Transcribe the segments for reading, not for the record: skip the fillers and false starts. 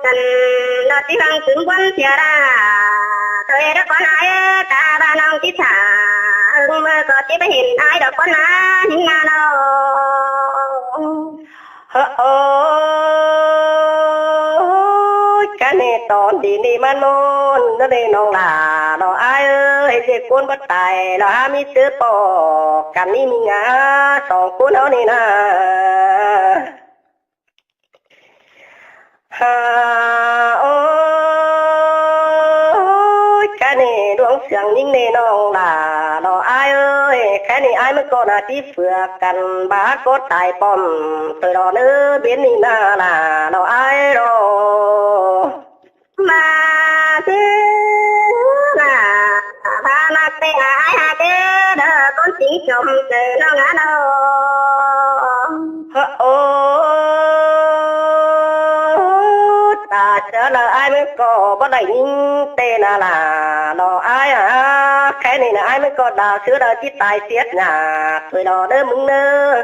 cần nó chỉ bằng tướng quân chia ra tôi đã con ai ta ba nông chỉ thả mơ có chỉ phải hiện ai đó con á nhưng mà đâu cái này tòn đi đi man môn nó đây nong là nó ai ơi cái cuốn bắt tài là mi tứ bỏ cắn đi mình ngã sòng cuốn áo này nè ôi cái này đuông sương những này nong là nó ai ơi cái này ai mới có là chỉ phượt cần bá có tài bom từ đó nữa biến đi là nó ai rồi mà chứ là ba mà cái ai ha cái đó con chỉ chồng từ nó ngã đâu ta chớ là ai mới có bắt đánh tên là nó ai à cái này là ai mới có đào sữa đào chỉ tài xiết nhà rồi đó đỡ mừng nơ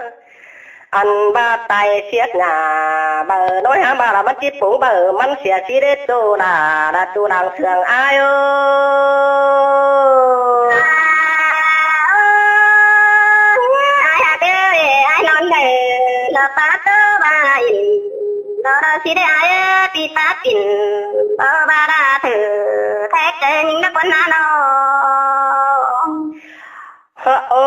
ăn ba tài xiết nhà bờ nói hả bà là mất chết cũng bờ mắn xỉa xí đấy tu là tu đằng sườn ai ơi ai ha cái ai nói này là ba tớ ba đó chỉ để ai bị phá kín ba đã thử thét những nó con nào ôi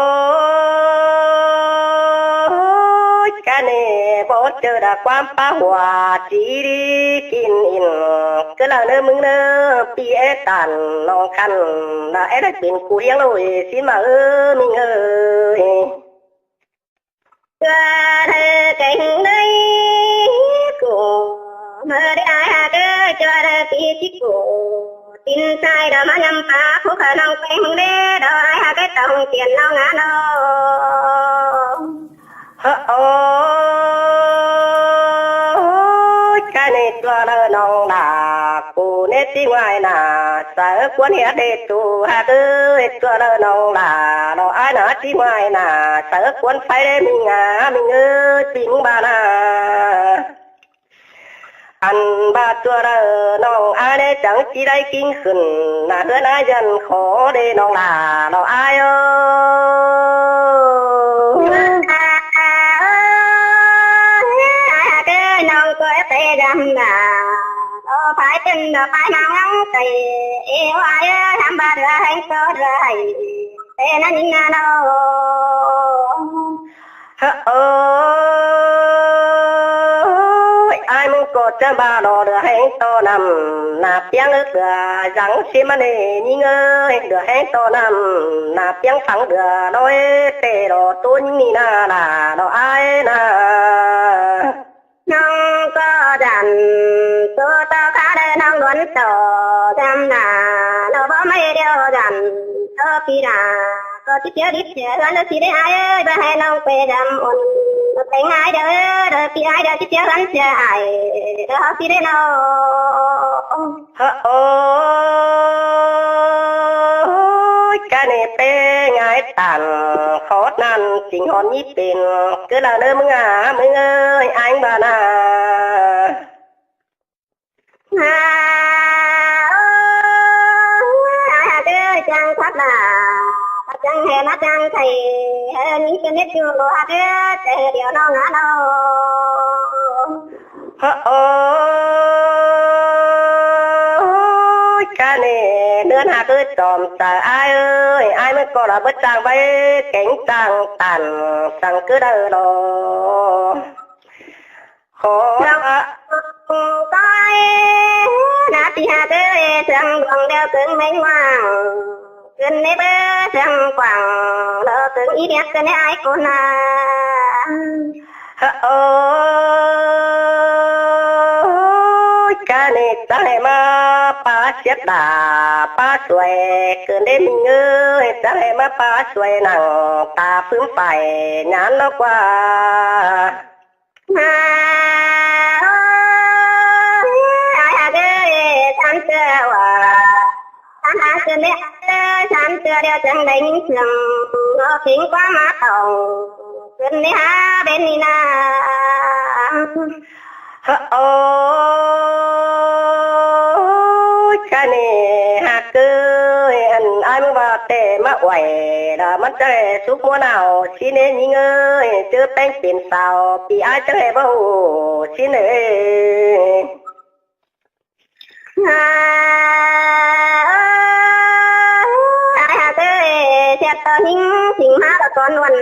cái này bố chờ đã quan phá hòa chỉ đi kín in cứ là nơi mừng nơi bia tàn nó khăn là ấy đã biến cú hiếng rồi xin mà ơi mình ơi cánh đây của mơ để ai ha cái cho ra tí chỉ của tin sai đó mà nhầm phá phúc khả năng quen để đó ai ha cái tổng tiền nó ngã đâu cái này cho nó nong là cô nét tí ngoài là sợ quân hết để tu ha ơi cho nó nong là nó ai nó tí ngoài là sợ quân phải để mình mình ơi tính bà na ăn ba tua ra nong ai để chẳng chỉ đây kinh khẩn là hơn ai dân khó để nong là nó ai cái nong có tê đâm là nó phải tin nó phải mang ngắn thì yêu ai tham ba đứa hay cho rồi tê nó nhìn đâu ai muốn có cha ba đồ được hay to nằm nạp tiếng ức răng xí mà nè nhìn ơi được hay to nằm nạp tiếng phẳng được nói tê đồ tôi nhìn là đồ ai na nông có đàn tôi tao khá đây nông luận tổ tham là nó bỏ mấy điều đàn tôi khi là có chiếc chiếc đít chiếc nó chỉ để ai ơi ba hai nông quê đam ôn nó thấy ai đó rồi khi ai đó chiếc chiếc rắn xe ai đó chỉ để nó cái này tê ngài tàn khó nan chính hòn nhít tiền cứ là nơi mừng ơi anh bà na ai chẳng thoát là chẳng hề nó chẳng thầy những cái nét chưa lộ hạt để điều nó ngã đâu cái này đơn hạt ơi tròm sợ ai ơi ai mới có là bất trang với cánh trang tàn sang cứ đâu đó khó tay nát thì hạt ơi sang bằng đeo cứng mênh hoàng cứng nếp sang quảng đỡ cứng ít nhất cứng ai cũng là cái này ta hay mà pa chết đà pa xuôi cứ đêm mình ơi ta hay mà pa xuôi nặng ta phương phải nhán nó qua ai hạt ơi tham sơ hòa tham hạt sơ nếp tham sơ đeo chân đánh sừng nó kính quá má tổng cứng nếp bên nina oh cái này hạt cơ anh ai mới vào tệ mà quẩy là mất trời suốt mùa nào xin nên nhỉ ơi chưa bánh tiền sao bị ai chẳng hề bao xin ơi ai hà cơ sẽ tao nhữngสิ่งมาตะกอนวัน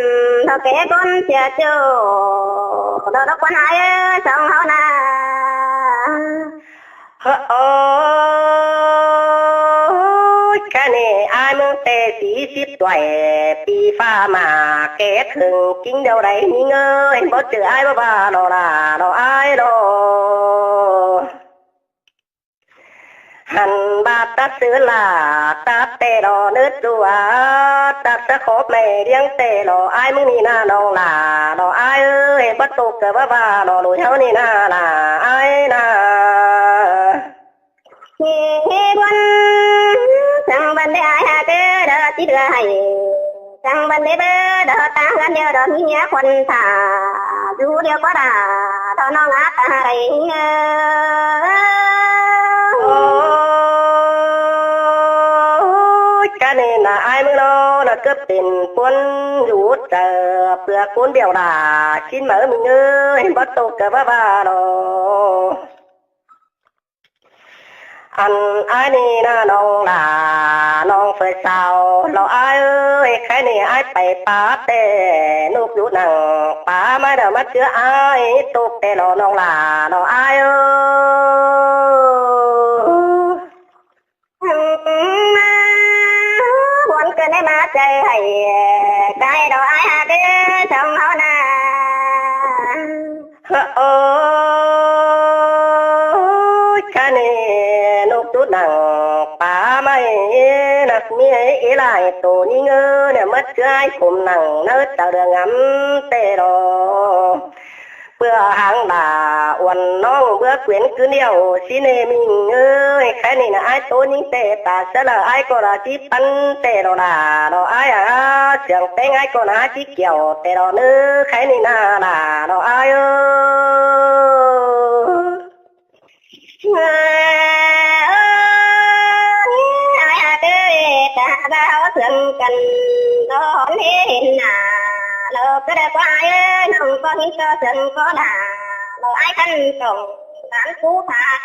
เท่าแก่ก้นเสียเจ้าเราดอกวันหายสองเฮานา cái này ai muốn tê tí xíp tuổi pi pha mà kết thường chính đâu đấy nhỉ ơi bó chữ ai bó bà đó là đó ai đó hẳn ba ta xứ là ta tê đó nước rùa ta sẽ khó mẹ riêng tê đó ai muốn nì na đó là đó ai ơi bắt tục cờ bó bà đó lùi theo nì na là ai na nghe quân sang bên đây ai hà cơ đó chỉ đưa hay sang bên đây bơ đó ta gan nhớ đó nhớ quân thả dù điều có đà đó nó ngã ta đây cái này là ai mới lo là cấp tiền quân rút chờ bữa cuốn biểu đà xin mở mình ơi bắt tục cờ ba đó anh ai đi na nong là nong phải sao lo ai ơi cái này ai phải phá tê núp rút nằng phá mai đâu mất chưa ai tục tê lo nong là lo ai buồn cái này mà chơi hay cái đó ai hà cơ xong hao na cái này núp rút nằng phá mai nặc mi ấy lại tổ nhí ngơ nè mất chưa ai cùng nằng nỡ tàu đường ngắm tê đó bữa hàng là uẩn non bữa quyến cứ nhiều xin mình ơi cái này là ai tố những tệ ta sẽ là ai có là chỉ bắn tệ đó là đó ai à trường tên ai có là chỉ kiểu tệ đó nữa cái này là đó ai ai hà cơ ta bao thường cần đó nên là lo cái đó có ai không có những cơ sân có đà lo ai khăn tổng bán phú pha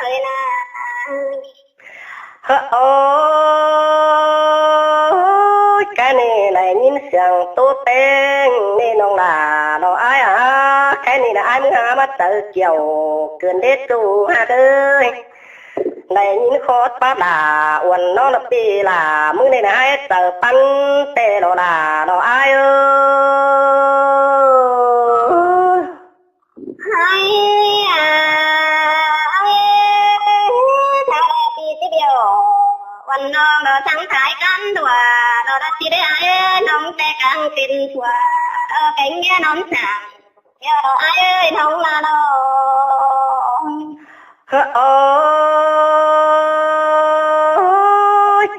thôi cái này nhìn sườn tốt tên nên nó là nó ai à cái này là ai mới hả mắt tự chiều cơn đết tru ha ơi này nhìn khó bắt là uẩn nó là pi làมึงnày là ai tự bắn tê nó là nó ai aiวันน้องเราทั้งขายกันตัวเราได้ที่ได้น้องแต่กังตินตัวแก่งแย่น้องสามเดี๋ยวเราน้องละน้อง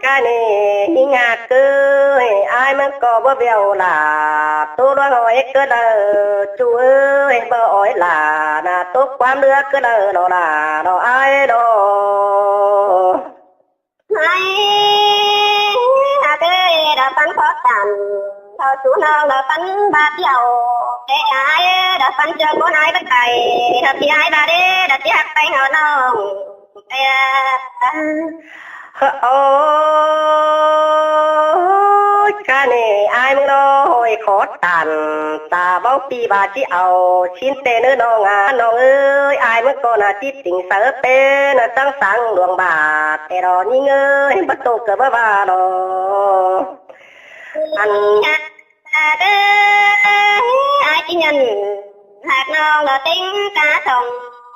cái này đi ngạc cười ai mà có bơ bèo là tôi đoán hỏi cứ là chú ơi bơ hỏi là tốt quá nữa cứ là đó là đó ai đó ai cái đã bắn khó tàn thao xuống nó là bắn ba dầu cái ai đã bắn cho con ai bắt tay thật thì ai ba đấy đã tiếc tay họ nó cái này ai mới nó hồi khó tàn ta bao pi bà chỉ ao xin tên nữa nó ngà nó ơi ai mới còn là chỉ tình sợ tên là sáng sáng luồng bà thế đó nhỉ ơi bắt tổ cờ bà đó anh ai chỉ nhận hạt nó là tính cá sòng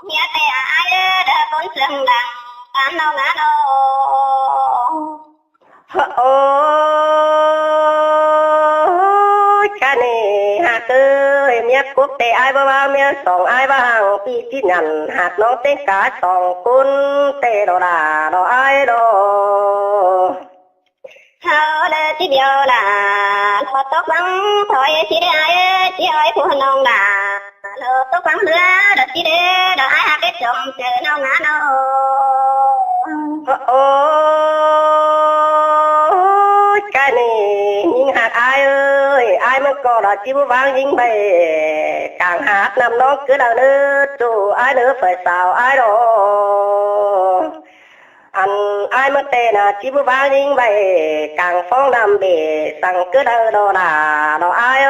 nghĩa tè ai đã con sừng đằng tám nó ngã đâu cái này hạt ơi miếng quốc tế ai ba miếng sòng ai ba hàng pi chỉ nhận hạt nó tên cá sòng côn tê đó là đó ai đó thao đây chỉ điều là lo tốt vắng thôi chỉ để ai chỉ ai của nông là lo tốt vắng nữa đó chỉ để đó ai hạt cái chồng chờ nó ngã đâu ôi cái này nhưng hạt ai ơi ai mới có là chim vang nhưng bày càng hát nằm nó cứ đâu nữa chủ ai nữa phải sao ai đó anh ai mới tên là chim vang nhưng bày càng phong nằm bể sang cứ đâu đó là đó ai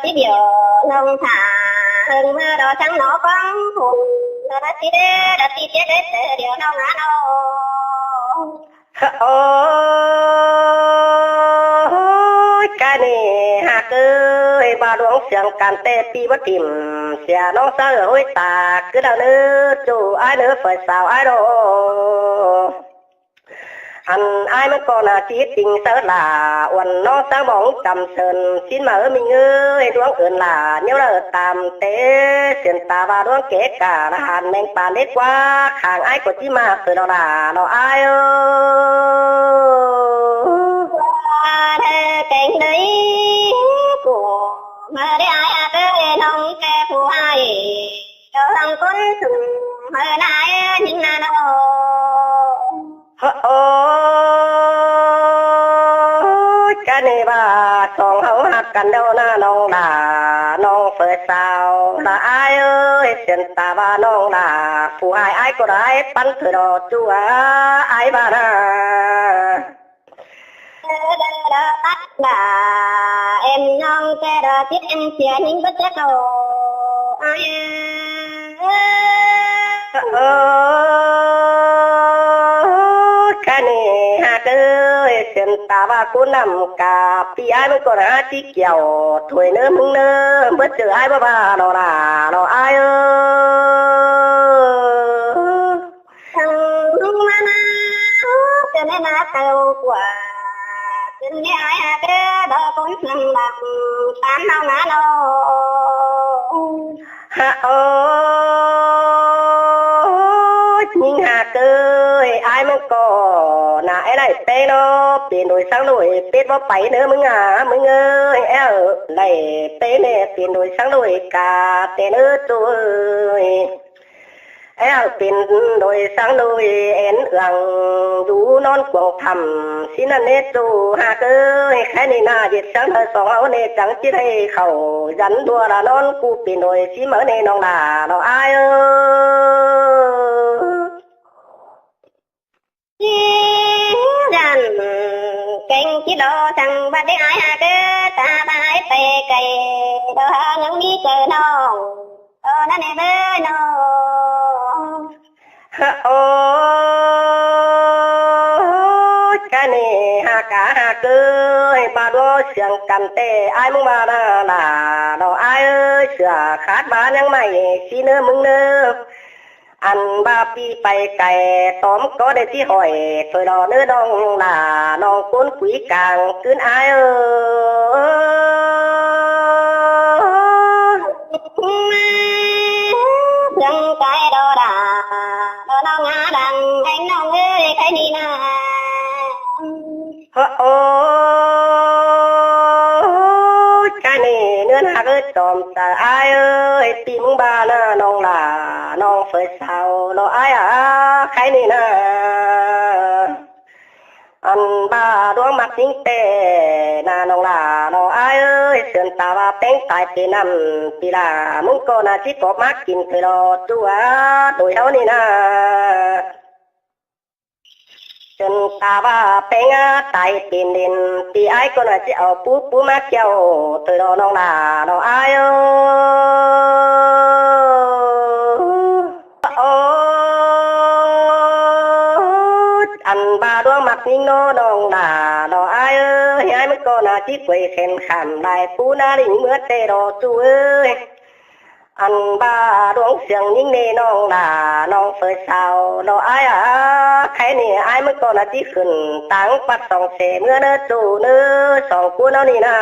chỉ điều nông thả hơn mưa đó trắng nó vắng hùng đã chỉ để đã chỉ để điều nông ngã nô ôi cái này hạt ơi ba đuống xiang càn tê pi bất tìm xia nó sao ở hối tà cứ đâu nữa chủ ai nữa phải sao ai đâu anh ai mới còn là chỉ tình sớ là uẩn nó sáng bóng cầm sơn xin mở mình ơi đuống ơn là nếu là tạm tế xiên ta và đuống kế cả là hàn men bàn hết quá hàng ai của chi mà từ đó là nó ai ơi cánh đấy của mà để ai tới nông kẻ phù ai cho thằng con sùng hơn ai nhưng là nó cái này bà xong hấu hạt cần đâu na nông là nông phải sao là ai ơi tiền ta bà nông là phù hai ai có đấy bắn thử đồ chú ai bà na bắt là em nông cái đó tiếp em chia những bất chắc đâu ai cái này hạt ơi tiền ta bà cô nằm cả pi ai mới còn ai tí kẹo tuổi nữa mừng nữa bất chợt ai bà bà đó là đó ai ơi thằng lúc mà na cho nên là tao quả cho nên ai cái đó cũng nằm làm tám nào ngã đâu nhưng hạt ơi ai mới có nãy này tê nó tiền đổi sang đổi tết vào bảy nữaมึงơi ở này tê này tiền đổi sang đổi cả tê nữa rồi ở tiền đổi sang đổi én rằng chú non quảng thầm xin anh hết chú hạt ơi cái này là dịch sáng thời sòng áo này chẳng chỉ thấy khẩu rắn đua là non cụ tiền đổi chỉ mở này nó là nó ai ơi rằng canh chỉ đó thằng ba để ai cái ta bài tê cây đó những đi chơi nó nó này với nó cái này cả hà cơ bà đó xiang cầm tê ai muốn bà là nó ai ơi sửa khát bà nhang mày xin nữa mừng nữa ăn ba pi bay cày tóm có để tí hỏi thôi đó nữa đông là nó cuốn quý càng cứ ai ơi rằng cái đó đã nó ngã đằng anh nó ơi cái đi na cái này nữa là cái tòm ta ai ơi tìm bà na nong là nong phải sao nó ai cái này nè ăn ba đuông mặt chính tệ na nong là nó ai ơi sườn ta ba bén tại tiền nằm thì là muốn con là chỉ có mắt kín thì đó chú đổi áo này nè chân ta ba bén tại tiền đến thì ai con là chỉ ở bú mắt kêu từ đó nó là nó ai ăn ba đuông mặt nhưng nó nong là nó ai ơi ai mới con là chỉ quay khen khảm lại phú na đỉnh mưa tê đó chú ơi ăn ba đuông xiang những nê nong là nong phải sao nó ai cái này ai mới còn là chỉ khẩn táng bắt sòng xe mưa nữa chú nữa sòng cuốn nó đi nè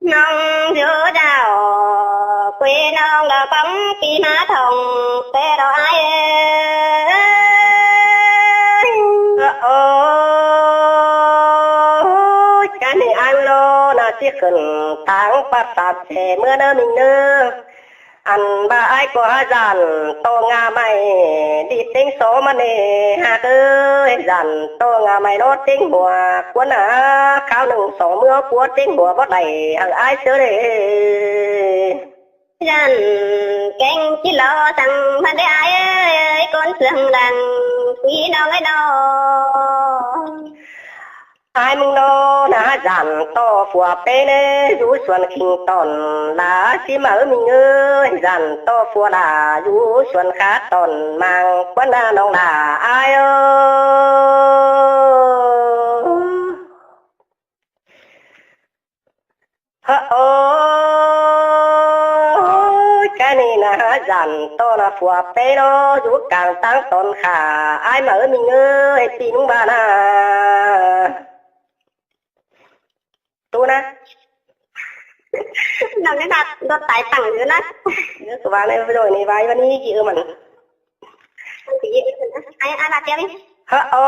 nông giữa đào quê nông là bóng kỳ má thòng tê đó ai ขึ้นทางปัสสาวะเมื่อเดิมเนื้ออันบ่าไอ้ก็จันโตงาไม่ดีติ้งโสมันเนหาเอ้ยจันโตงาไม่โนติ้งหัวกวนข้าวหนึ่งสองเมื่อกวนติ้งหัวบ่ได้ไอ้เสือเด้ Rần canh chỉ lo thằng mà để ai ơi con sương đàn quý đâu cái đâu ไอ้มึงโนนะจันโตฝัวเป้เนอยู่ส่วนคิงตอนลาสิมามึงเอ้ยจันโตฝัวลาอยู่ส่วนขาตอนมังกวนน้องลาไอ้เอ้ฮะโอ้แค่นี้นะจันโตนะฝัวเป้โนอยู่กลางตั้งตอนขาไอ้มามึงเอ้ยตีนุ่งบานาตัวนะ Đâu cái đặt đốt tải tặng nữa đó เดี๋ยวสว่างในวิดีโอนี้ไว้วันนี้กี่มัน Ai ai đặt cho đi ฮะโอ้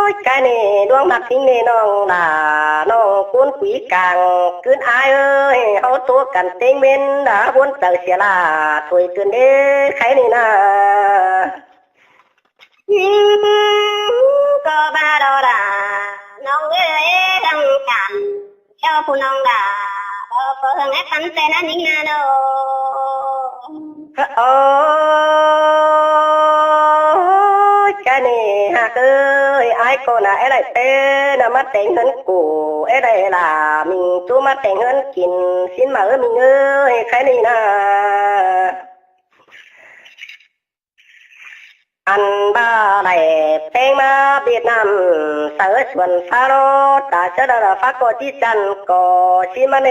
ยกายนี่ดวงดักทิ้งนี่น้องด่าน้องคุ้นผีกลางคืนอายเอ้ยเขาตัวกันเต็งเม้นด่าวนเตอเสียลาถวยคืนเด้ใครนี่นะ Có ba đồ đà Nông ơi đăng cản Cho phụ nông đà Phở hương ép khăn tên á nính nà đâu ฮะโอ้ยกายนี่ฮักเอ้ยไอ้คนน่ะไอ้ไรเต้น่ะมาแต่งเงินกูไอ้ไรล่ะมิงจูมาแต่งเงินกินสินมามิงเอ้ยใครนี่นะ อันบ้าได้เพลงมาเวียดนามเสือชวนฟาโรตาเสดาฟ้าก็ที่จันก็ชิมาเน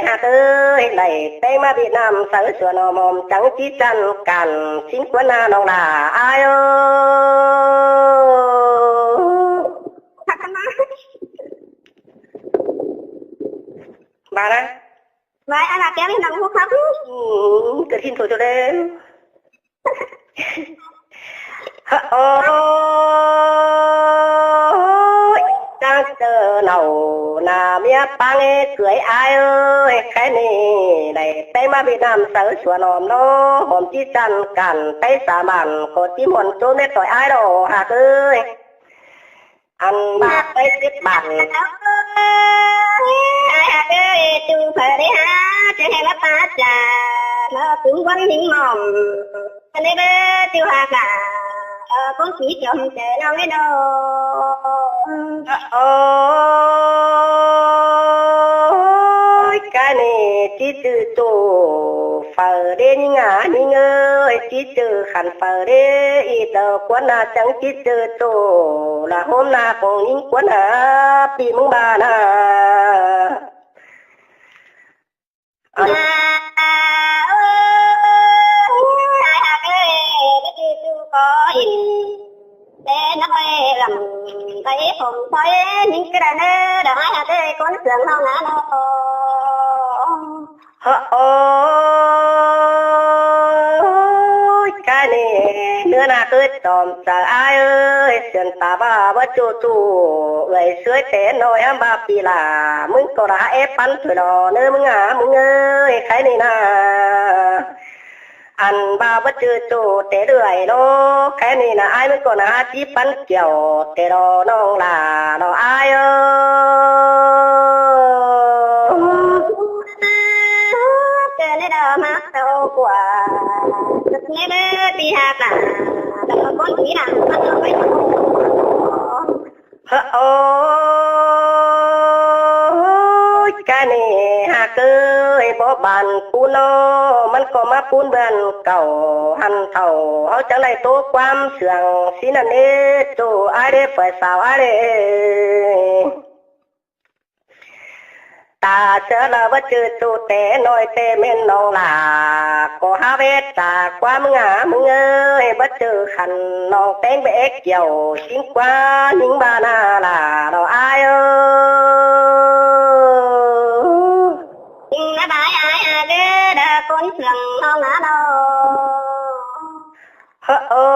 ฮักเอ้ยได้เพลงมาเวียดนามเสือชวนมอมจังที่จันกันสินกวนนาน้องลาอายเอ้ Thật mà มานะ Vậy ai đặt cho đi nông hút khắp เกิดทิ้นโถเด้ฮะโอ้ยจังเจอเหนาหน้าเมียปังเกยอายเอ้ยแค่นี้ได้ไปมาเวียดนามเสือชวนอมโนหอมที่จันกันไปสามันกดที่มนโจเม็ดต่อยอายดอหากเอ้ยอันบาไป10 บาท Ai hạt ơi chú phải đi ha Chứ hay là ta trà Nó tướng quân hình mỏng Anh ấy bê chú hạt à Con khí chồng chờ nào cái đâu โอ้ยกะนี่จิตโตเฟอเดนี่งานี่เงยจิตขันเฟอเดอีเตอกวนนาจังจิตโตละโหมนาของนิ่งกวนหาปีมึงบานาอัน Ai hạt ơi Cái chú có hình Để nó phải làm Thấy phòng thấy những cái đàn ơi Đợi ai hạt ơi con sườn không ngã đâu ฮะโอ้ยกะนี่เนื้อนาคือตอมจากอายเอ้ยเสียนตาบ้าว่าจูจูเอ้ยสวยแต่น้อยบาปีลามึงก็ราเอปันถวยดอเนื้อมึงหามึงเอ้ยใครนี่นาอันบาว่าจูจูแต่เรื่อยโนใครนี่นะอายมึงก็นาจีปันเกี่ยวแต่รอน้องลาน้องอายเอ้Cái đó mà đâu quả Thực nghe bê đi hạt à Đâu con khí nào mà đâu phải ฮะโอ้ยกะนี่หากเอ้ยบ่บานปูนอมันก็มาปูนเบือนเก่าหันเท่าเขาจังไรตัวความเสื่องสินันเอโจอายเด้ฝ่ายสาวอายเด้ตาเจอละว่าจืดจูแต่น้อยแต่เม่นน้องลาก็หาเวทจากความงามึงเอ้ยบ่เจอขันน้องแต่งไปเอ็กเกี่ยวชิงกว่านิ่งบานาลาเราอายเอ้ย Nhưng nó bài ai à ghê đã con sườn không ngã đâu ฮะโอ้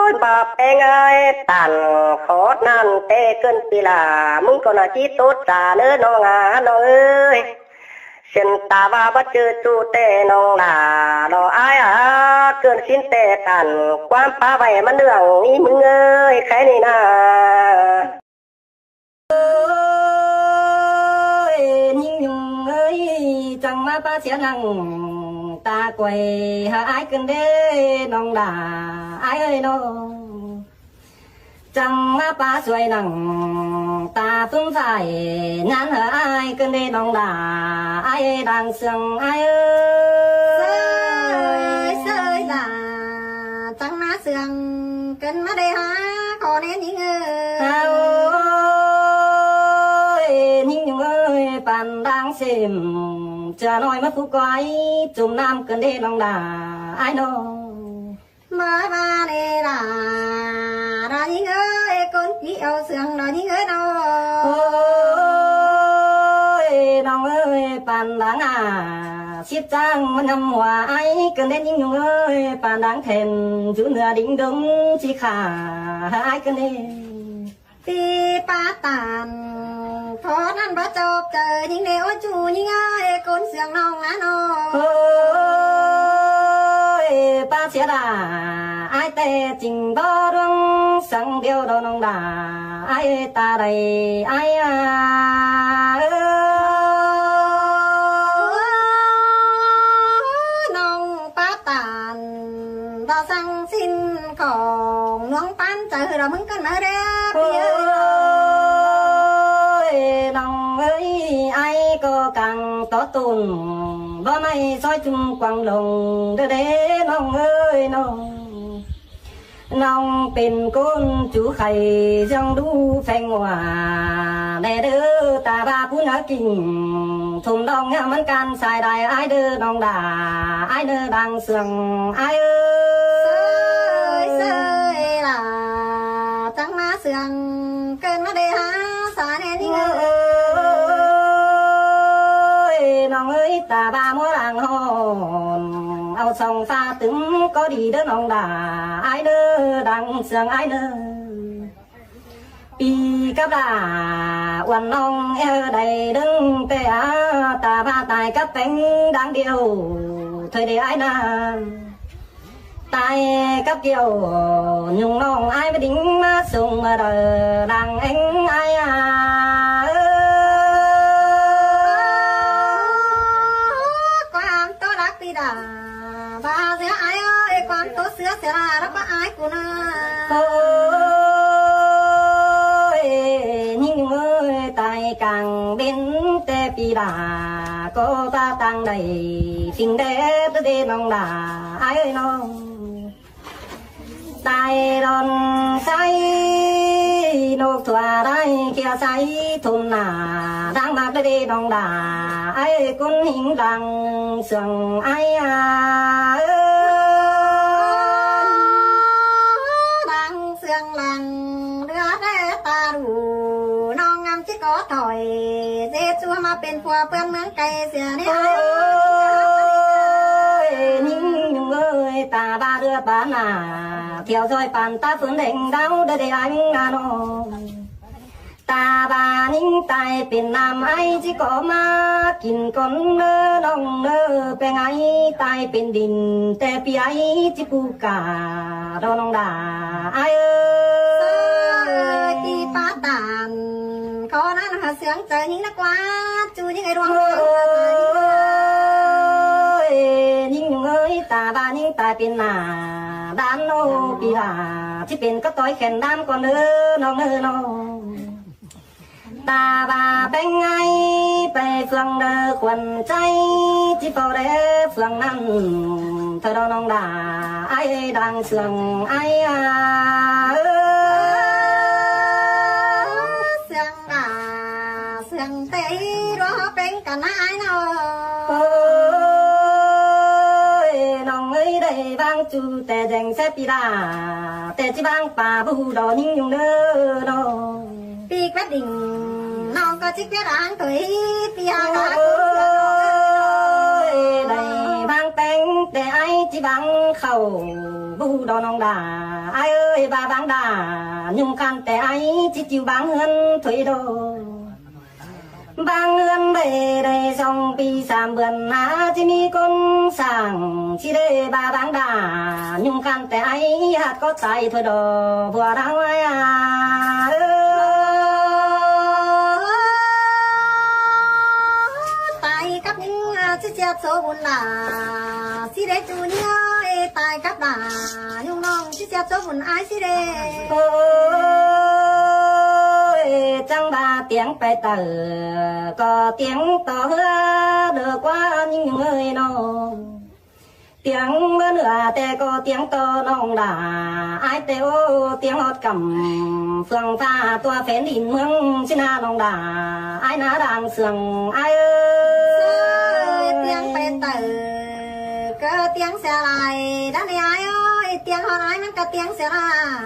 ยบาปแอ งไงตันขอนั่นเตเกินปีลามึงก็น่าจีโตจาเนื้อน้องน้องเอ้ยเส้นตาว่าบ่เจอจูเตน้องลาดออายเกินสิ้นเตตันความป้าไว้มันเรื่องนี้มึงเอ้ยใครนี่นะยิ่งยุ่งเอ้ยจังมาป้าเสียนังตาไกวหาอายกันเด้น้องด่าอายเอ้ยน้องจังมาป้าสวยนังตาฟุ้งใสงานหาอายกันเด้น้องด่าอายดังเสียงอายเอ้ย sơi là trắng má sườn kinh má đây há còn em những ơi nhìn những ơi bàn đang xem chờ nói mất phú quái chùm nam cần đi lòng đà ai know má ba đây là những ơi con chị yêu sườn là những ơi đâu ôi lòng ơi bàn đáng xiết trangมันทำหัวไอ้เกินเล่นยิ่งยุ่งเอ้ยป่านดังแทนจูเนื้อดิ้งดงชีขาไอ้เกินเล่น ตีป้าตานพอนั่นบ่จบเจอยิ่งเดียวจูยิ่งเอ้ยคนเสียงน้องนะน้อง โอ้ยป้าเสียดาไอ้แต่จริงบ่ดวงสังเดียวดอนองดาไอ้ตาใดไอ้น้องป้าตานเราสั่งสิ้นของน้องปั้นเจอเรามึงกันมาเด้อ โอ้ พี่เอ้ย ยน้องเอ้ยไอ้ก็กังต่อตุนบ่ไม่ซอยจุ่มกวางลงเด้อเด้น้องเอ้ยน้องน้องเป็นคนจูไข่จังดูแฝงว่าแน่เด้อตาบาผู้นักกิ่งทุ่มดองมันการสายได้ไอ้เด้อน้องด่าไอ้เด้อดังเสียงไอ้เอ้ย sơi là trắng má sườn cơn má đây há xả nè đi ngơ น้องเอ้ยตาบามัวหลังหอนเอาส่องฟ้าตึงก็ดีเด้อน้องด่าไอ้เด้อดังเสียงไอ้เด้อปีกับด่าวันน้องเอใดดึงแต่ตาบาตายกับเป็นดังเดียวเธอได้ไอ้นานตายกับเกี่ยวnhungน้องไอ้ไปดิ้งมาส่งมาเด้อดังเอ็งไอ้ความตัวรักตีด่าบ้าเสียไอ้เอ้ยความตัวเสือเสียละรักบ้าไอ้กูนะ โอ้ยยิ่งเอ้ยตายกลางบินแต่ปีดาก็ตาตังใดสิ่งเด็ดเด็ดน้องด่าไอ้น้องตายดอนใส่นกถั่วได้เกี่ยวใส่ทุ่มหน้าดังมากเด็ดน้องด่าไอ้คนหิงดังเสียงไอ้đang sương lằng đưa đế ta đủ non ngắm chỉ có thổi dê chua mà bên phùa bươn mướn cây xìa đi โอ้ยยิ่งยุ่งเอ้ยตาบาเรือปานาเที่ยวซอยปานตาฝืนเด้งดาวเด้ออันงานอตาบานิ่งตายเป็นน้ำไอจิก็มากินก่อนเด้อน้องเด้อเป็นไงตายเป็นดินแต่ปีไอจิปูกาดอน้องด่าไอเอ้ย đi phá tàn có nó là sướng trời những nó quá chú những ngày โอ้ ruộng ยยิ่งเอ้ยตาบานิ่งตายเป็นหน้าด้านโนปีลาที่เป็นก็ต้อยแขนด้ามก่อนเด้อน้องเด้อน้องตาบาเป็นไงไปเฟืองเด้อควันใจที่เฝ้าเด้อเฟืองนั้นเธอน้องด่าไอ้ดังเสียงไอ้sướng à sướng tê đó bên cả nái nó โอ้ยน้องเอ้ยได้บางจูแต่แดงแซ่บปีดาแต่ที่บางป่าบูดอนิ่งยุงเด้อน้อง pi quyết định nó có chiếc quyết án tuổi pi โอ้ hà ยได้บางแป้ง แต่ไอ้จีบังเข้าบูดอนองดาไอ้เอ้ยบาบังดายุ่งกันแต่ไอ้จีจิวบังเงินถอยโดบางเงินไปได้2 ปี3 เดือนนะจะมีคนสั่งที่ได้บาบังดายุ่งกันแต่ไอ้หัดก็ใจถอยโดบัวเราไอ้กับnhững chiếc xe số buồn là xí đế chú nhớ tài cấp là nhung non chiếc xe số buồn ai xí đế chẳng ba tiếng phải tờ có tiếng to hứa được qua những người nào tiếng mưa nữa tê có tiếng to nông đà ai tê ô tiếng hót cầm phương pha tua phén đỉnh mương xin na nông đà ai ná đang sườn ai ơi tiếng phải tờ có tiếng xe lại đã này ai ơi tiếng hót ai nó có tiếng xe là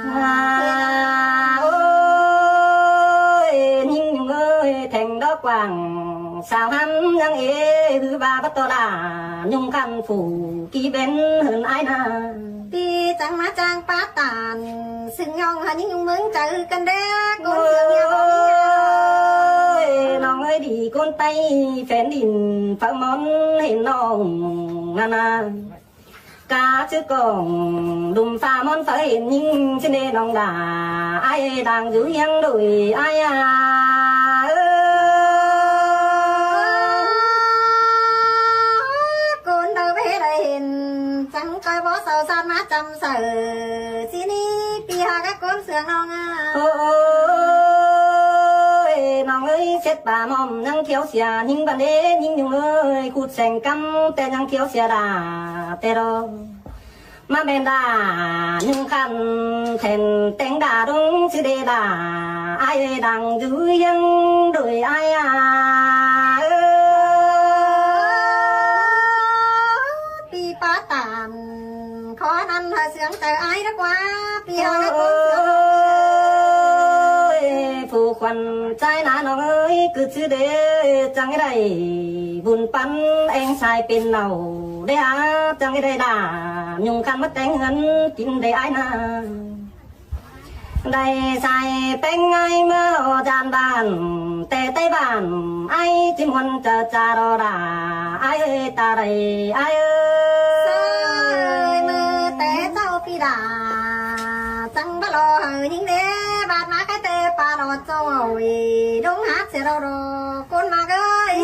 ôi những người thành đó quảng sao hắn nhang ế thứ ba bắt to là nhung khăn phủ ký bên hơn ai na đi chẳng má trang phá tàn xưng nhong hả những mướn trời cân đế conน้องเอ้ยดีคนtayแฟนดินฝากมอนเห็นน้องนานา cá chứ còn đùm pha món phải hiện nhưng trên đây đồng đà ai đang giữ hiên đuổi ai con đâu bé đây hiện chẳng coi bó sầu san má chăm sờ xin đi pia các con sườn nonน้องเอ้ยเช็ดป่ามอมยังเขียวเสียยิงบันเดยิงยุงเอ้ยขุดแสงกำแต่ยังเขียวเสียดาแต่รอมาเป็นดายุงคันแทนแต่งดาดงสิเดดาไอ้ดังยื้อยังโดยไอ้ปีป้าตามขอนั่นหาเสียงแต่ไอ้รักว่าปีหารักคน phụ khoăn trái ná nó ơi cứ chứ để chẳng cái đây buồn bắn anh sai bên nào để chẳng cái đây đã nhung khăn mất đánh hấn tin để ai na đây sai bánh ai mơ tràn bàn tê tay bàn ai chim huân chờ cha đó đã ai ơi ta đây ai ơi mơ té sau phi đà chẳng bắt lo những đế bạt má cái tê pa đọt rồi đúng hát sẽ đâu rồi con mà ơi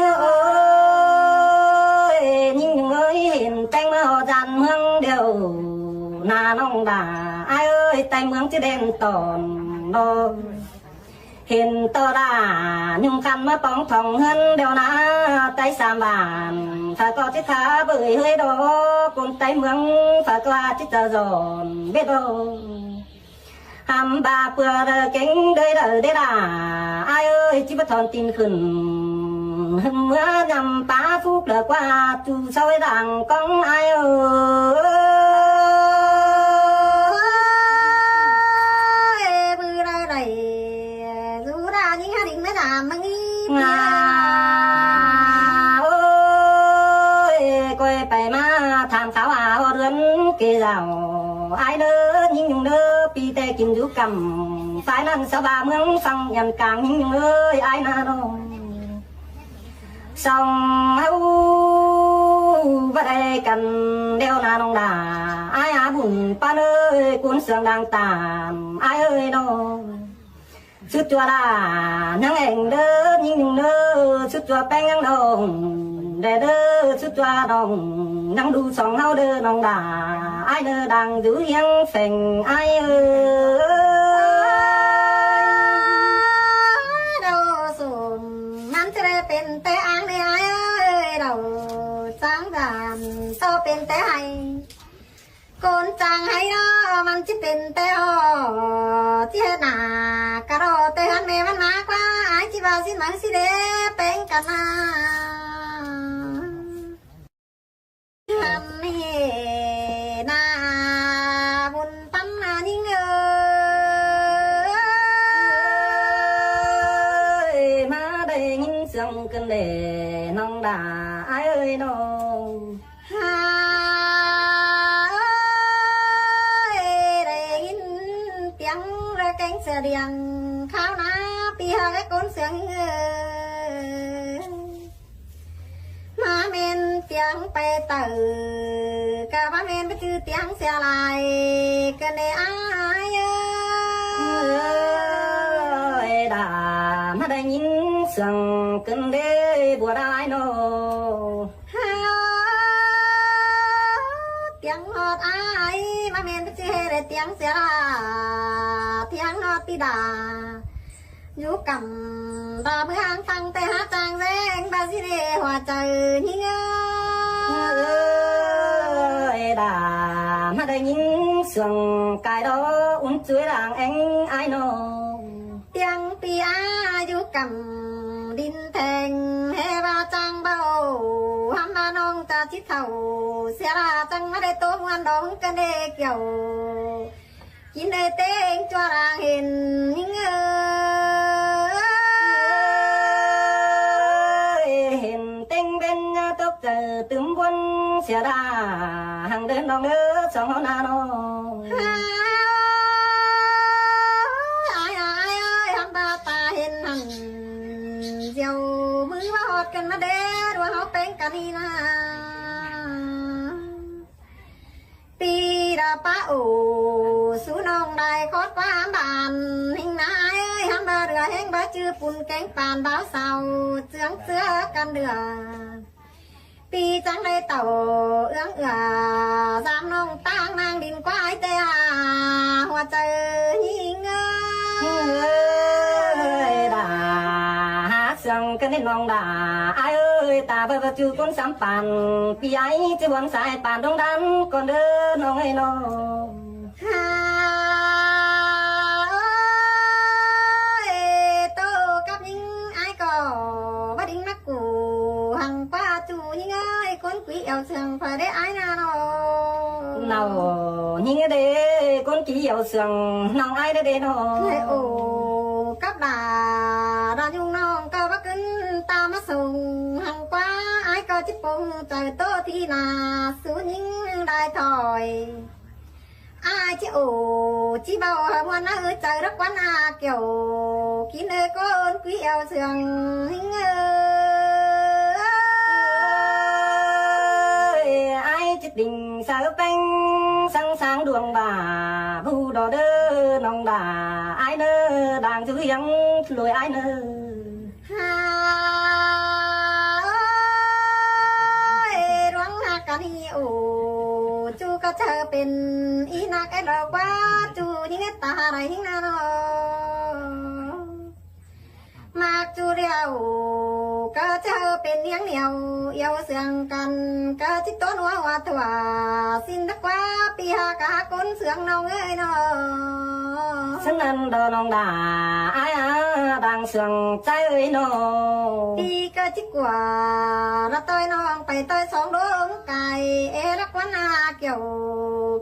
những người hiện canh mơ tràn hương đều na nông đà ai ơi tay mướn chứ đen tòn nó hiện to đà nhung khăn mà bóng phòng hơn đều na tay xàm bàn phải có chiếc thả bưởi hơi đó con tay mướn phải qua chiếc tờ giòn biết đâu hàm bà bừa cánh đời đời đê đà ai ơi chỉ bắt thon tin khẩn mưa nhằm phá phúc lỡ qua chú sao ấy đàng con ai ơi bừa đây này dù ra những gia đình mới làm mà nghi ơi quay phải mà tham khảo hồ rươn kê rào ai đỡ những nhung đỡ pi tê kim du cầm phải năn sao bà mướn phăng nhằn càng những nhung ơi ai na đâu sông hâu và đây cần đeo na nông đà ai buồn pan ơi cuốn sương đang tàn ai ơi đâu chút chua đà nhang ảnh đỡ những nhung đỡ chút chua bánh nhang đồng để đỡ chút chua đồng nắng đu song hao đỡ nông đà ai đỡ đang giữ hiên phèn ai ơi đâu sùm nắm chơiเป็นแต่อ้างในไอ้เอ้ยเราจ้างด่านโตเป็นแต่ให้คนจ้างให้เนาะมันจะเป็นแต่อ้อที่หน้ากะรอแต่หันแม่มันมากว่าไอ้ที่ว่าสิมันสิเด้เป็นกันนะทำให้นาบุญปั้นนานิ่งเอ้ยมาได้ยินเสียงกันเด้น้องด่าไอ้เอ้ยน้อง ย เสียเดียงข้าวนาปีหาไอ้ก้นเสียงมาเมนเตียงไปตื่กะมาเมนไปจื้อเตียงเสียลายกันในอายด่ามาได้ยินเสียงกันเด้บัวได้โนเตียงหอดอายมาเมนไปจื้อได้เตียงเสียลาเตียงหอดปีดาอยู่กำดาเพื่อนฟังแต่หาจางแรงบาสิเดหัวใจหิ้งด่ามาได้ยินเสียงกายดออุ่นช่วยร่างเอ็งไอ้น้องเตียงปีอาอยู่กำดินแทงเฮว่าจังเบาหำมาน้องจะชิดเท่าเสียราจังมาได้ตัวมันดองกันเด็กเกี่ยวกินได้เต้งจัวรางเห็นหิ้งเห็นเต็งเป็นตกเจอตึมวนเสียดาหังเดินน้องเด้อสองนาน้องทำตาเห็นหันเจียวมือว่าหอดกันมาเด้อว่าเขาเป็นกันนี่นะปีดาป้าโอสู้น้องได้คอดความบานหิ้งนายทำบาเรือแห้งบาจื้อปุ่นแกงปานบ่าวเศร้าเจืองเสือกันเดือปีจังได้เต่าเอื้องสามน้องตั้งนางดินกวายแต่หัวใจหิ้งด่าหาเสียงกันในน้องด่าไอ้เอ้ยตาเบจูคนสามปันปีไอ้จะวนสายปานดงดันก่อนเด้อน้องไอ้น้องโตกับยิงไอ้ก็บ่ดิ้งนักกูหังป้าจูยิงเอ้ยคนกุยเอาเสียงพอได้ไอ้นาเนายิงเด้คนกี่เอาเสียงน้องไอ้เด้น้องโอ้กับดายุ่งน้องก็บ่ขึ้นตามมาส่งหังป้าไอ้ก็จิปงใจโตที่นาสู้ยิงได้ถอยai chứ ồ chỉ bao hoa nó trời rất quán kiểu kín ơi con quý eo sườn hình ai chết tình sao bánh sáng sáng đường bà vu đỏ đơ nòng đà ai nơ đàng chữ yang lùi ai nơร้องหักกันนี่โอ้จูก็เธอเป็นอีนักไอ้ดอกว่าจูยิ่งตาอะไรยิ่งน่าโนมากจูเดียวก็เธอเป็นเลี้ยงเหนียวเยี่ยวเสียงกันก็จิตต้นว่าว่าถั่วสิ้นทักว่าปีหากะคนเสียงน้องเอ้ยน้องฉันนั้นดอนองด่าไอ้ดังเสียงใจเอ้ยน้องปีก็จิกว่าละต้อยน้องไปต้อยสองดวงไก่รักวันนาเกี่ยว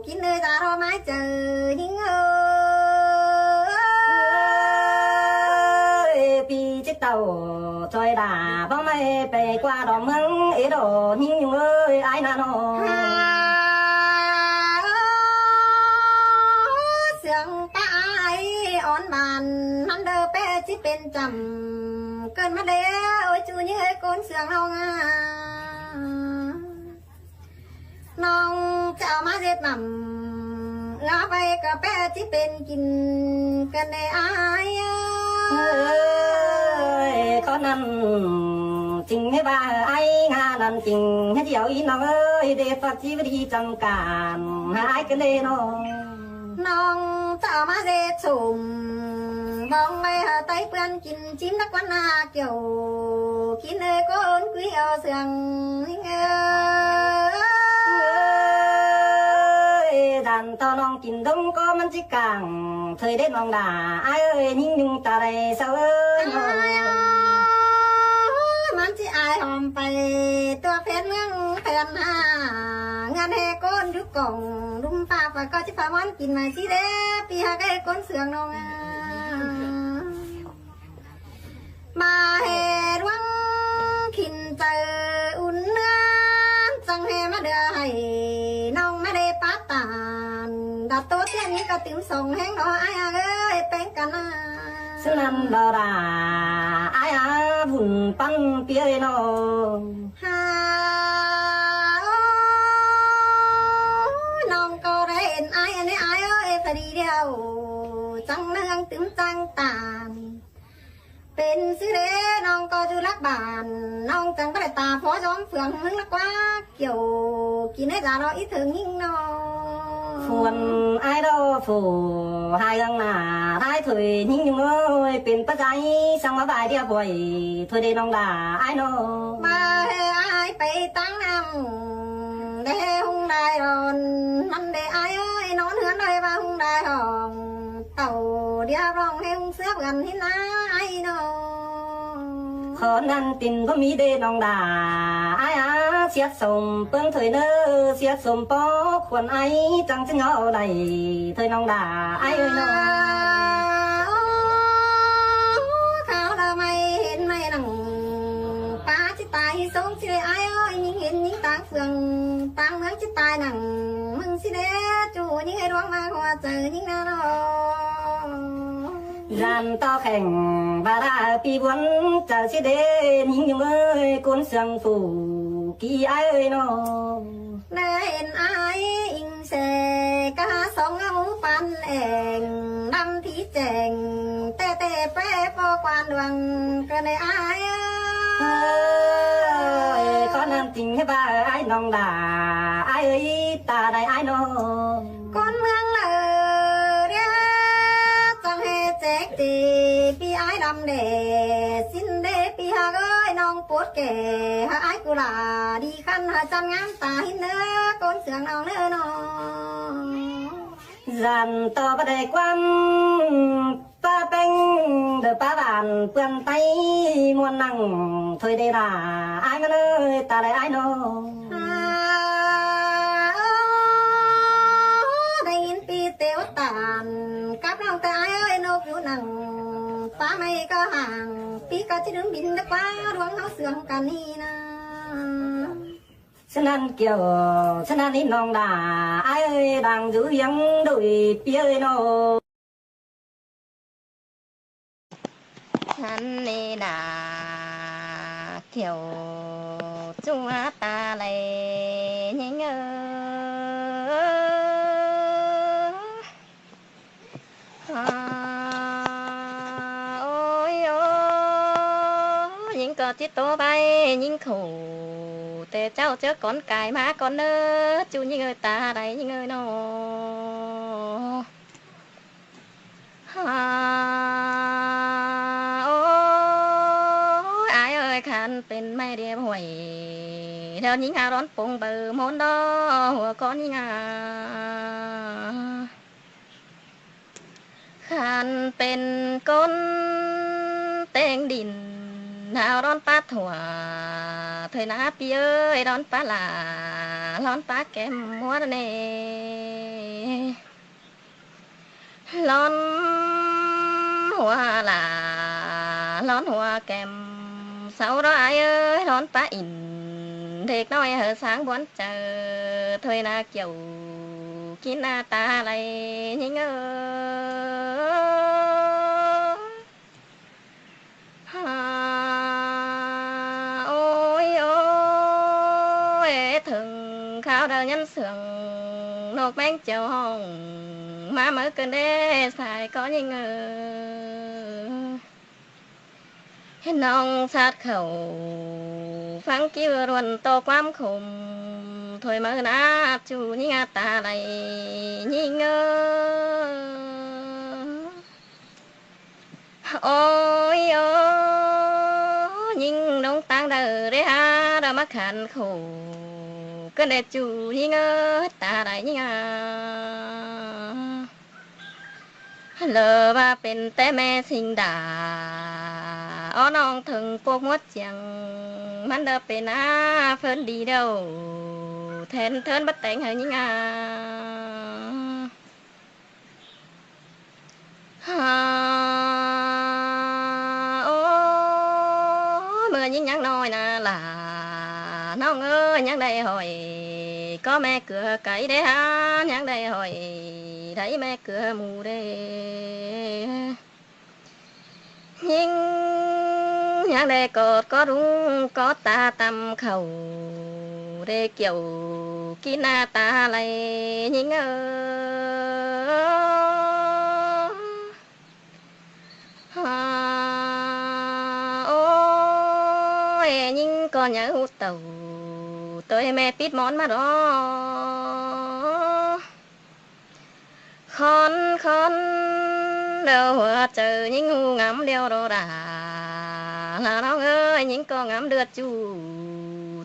กินเลยตารอไม้เจอยิ่งปีจิตเต่าจอยด่าบ้องไม่ไปกว่าดอกเมืองดอยิ่งยุ่งเอ้ยไอ้นาน้องเสียงป้าอ่อนบานนั่นเด้อแป้จิเป็นจำเกินมาเด้อโอ้ยจูนี่เฮ้ยคนเสียงเรางาน้องจะเอามาเด็ดหม่ำงาไปกับแป้จิเป็นกินกันในอายcó năm chừng hay ba ai nga lần chừng hết dạo ý nó ơi để phát chi đi trong càn hai cái này nó น้องจะเอามาเด็ดสุ่มมองไปหาไตเพื่อนกินจิ้มนักวันนาเกี่ยวกินเลยก็อ้นกุ้ยเอาเสียงđàn to nonกินดงก็มันจิกังเคยได้น้องด่าไอ้เอ้ยยิ่งยุ่งตาไรเศร้าเอ้ยมันจิอายหอมไปตัวเพชรเมืองแผ่นหางานแห่ก้นยุกกล่องดุมปากไปก็จิพามันกินใหม่สิเด้ปีหาแก่ก้นเสืองน้องมาแห่รวงขินใจอุ่นเนื้อจังแห่มาเดือให้น้องไม่ได้ปัดตานด ดัดโตเตี้ยนี้ก็ติ๋มส่งแห้งดออ้ายเอ้ยแป้งกันนะ ฉะนั้นดอดาอ้ายบุญปันเปียเนาะ หาน้องก็ได้เห็นอ้ายนี่อ้ายเอ้ยพอดีเดียวจังเนืองติ๋มจังตามเป็นสิเด้น้องก็อยู่รักบ้านน้องจังบ่ได้ตาพอจอมเฟืองมึงละกว่าเกี่ยวกินให้จารออีถึงยิ่งน้อ ฝวนอ้ายดอฝูหายกังหน้าท้ายถอยยิ่งอยู่เอ้ยเป็นปัจจัยสั่งมาบายเดียวบ่อยถอยได้น้องดาอ้ายเนาะ มาให้อ้ายไปตั้งน้ำได้หุงได้รอนนั่นได้อ้ายเอ้ยนอนเหือนได้ว่าหุงได้ห้องเต่าเดียวร้องให้หุงเสือบกันที่น้าอ้ายเนาะ ขอนั้นตินบ่มีเด้น้องดาอ้ายเสียสมเปิ้นถอยเน้อเสียสมปอควรไอ้จังจะเหงาได้ถอยน้องดาอ้ายเอ้ยเนาะ เขาเราไม่เห็นไม่หนังป้าจิตายสงสิได้อ้ายเอ้ยยิ่งเห็นยิ่งต่างเฟืองต่างเมืองจิตายหนังมึงสิเด้จู่ยิ่งให้ร้องมาหัวเจอยิ่งน่าร้อง รันต่อแข่งบาราปีบวนเจ้าสิเดยิ่งอยู่เอ้ยกุนเสียงฝูกี่อ้ายเอ้ยเนาะ ได้เห็นอ้ายอิงเสกะสองเอาปันเองดำที่แจงแต่แป้ปอกวานดวงก็ได้อ้าย เอ้ยขอนั้นจริงให้บ่าอ้ายน้องดาอ้ายเอ้ยตาได้อ้ายเนาะ คนเมืองเลยเรียจังเฮแจกตีปีอ้ายดำเดสิ้นเดปีหาเอ้ยน้องปวดแก่หาอ้ายกุหลาดีคันหาจันงามตาหินเนื้อคนเสืองเอาเนื้อน้อง รันต่อบ่ได้ความป้าเป็งเด้อป้าบ้านเปื้อนไตมวนนั่งถอยได้ล่ะอ้ายมาเลยตาได้อ้ายเนาะ ได้ยินปีเตียวตานกับน้องแต่อ้ายเอ้ยนกอยู่นั่งฟ้าไม่ก็ห่างปีก็จะดึงบินนักว่าดวงเขาเสืองกันนี่นะ ฉะนั้นเกี่ยวฉะนั้นนี่น้องดาอ้ายเอ้ยดังอยู่ยังด้วยเปียเอ้ยเนาะ ฉันนี่นาเขียวจัวตาเลยยิ่งโอ้ยโอ้ยิ่งก็จิตโตไปยิ่งขู่แต่เจ้าเจอก่อนกายมาก่อนเน้อจูยิ่งตาใดยิ่งเนาะโอ้ยอายเอ้ยคันเป็นไม่เรียบห่วยเดี๋ยวยิ่งร้อนปงเบอร์มนดอหัวก้อนยิ่งคันเป็นก้นเต่งดินหนาวร้อนปลาถั่วเถยนาปีเอ้ยร้อนปลาหลาร้อนปลาแก้มหัวเนร้อนหัวหลาร้อนหัวแก้มเสาร้ายเอ้ยร้อนปลาอินเด็กน้อยเหอสางบวนเจอเถยนาเกี่ยวกินหน้าตาอะไรยิ่งโอ้ยโอ้ยถึงข้าวเดินยันเสืองนกแมงเจียวห้องมาเมื่อเกินได้สายก็ยิ่งเห็นน้องชาดเข่าฟังกิ้วรวนโตความคมถอยมือนาจูยิ่งตาไหลยิ่งโอ้ยโอ้ยิ่งน้องตังเดอได้ฮะเรามาขันขู่ก็ได้จูยิ่งตาไหลยิ่งเลอว่าเป็นแต่แม่สิงดาอ้อน้องถึงพวกมดเจียงมันเดอเป็นอาเฟินดีเด้อแทนเทินบัดแต่งให้ยิ่งโอ้เมื่อยิ่งยังน้อยนะล่ะน้องเอ้ยยังได้หอยก็แม่เกลือไก่ได้หายังได้หอย ได้แม่เกลือหมูเด้ยิ่งอยากได้กอดก็รุ้งกอดตาตำเข่าเด้เกี่ยวกินหน้าตาไหลยิ่งโอ้ยยิ่งก็เหงาเต่าตัวแม่ปิดหมอนมาดอคอนเดี๋ยวหัวเจอยิ่งหูงำเดียวโดดาlàน้องเอ้ยยิ่งก็งำเดือดจู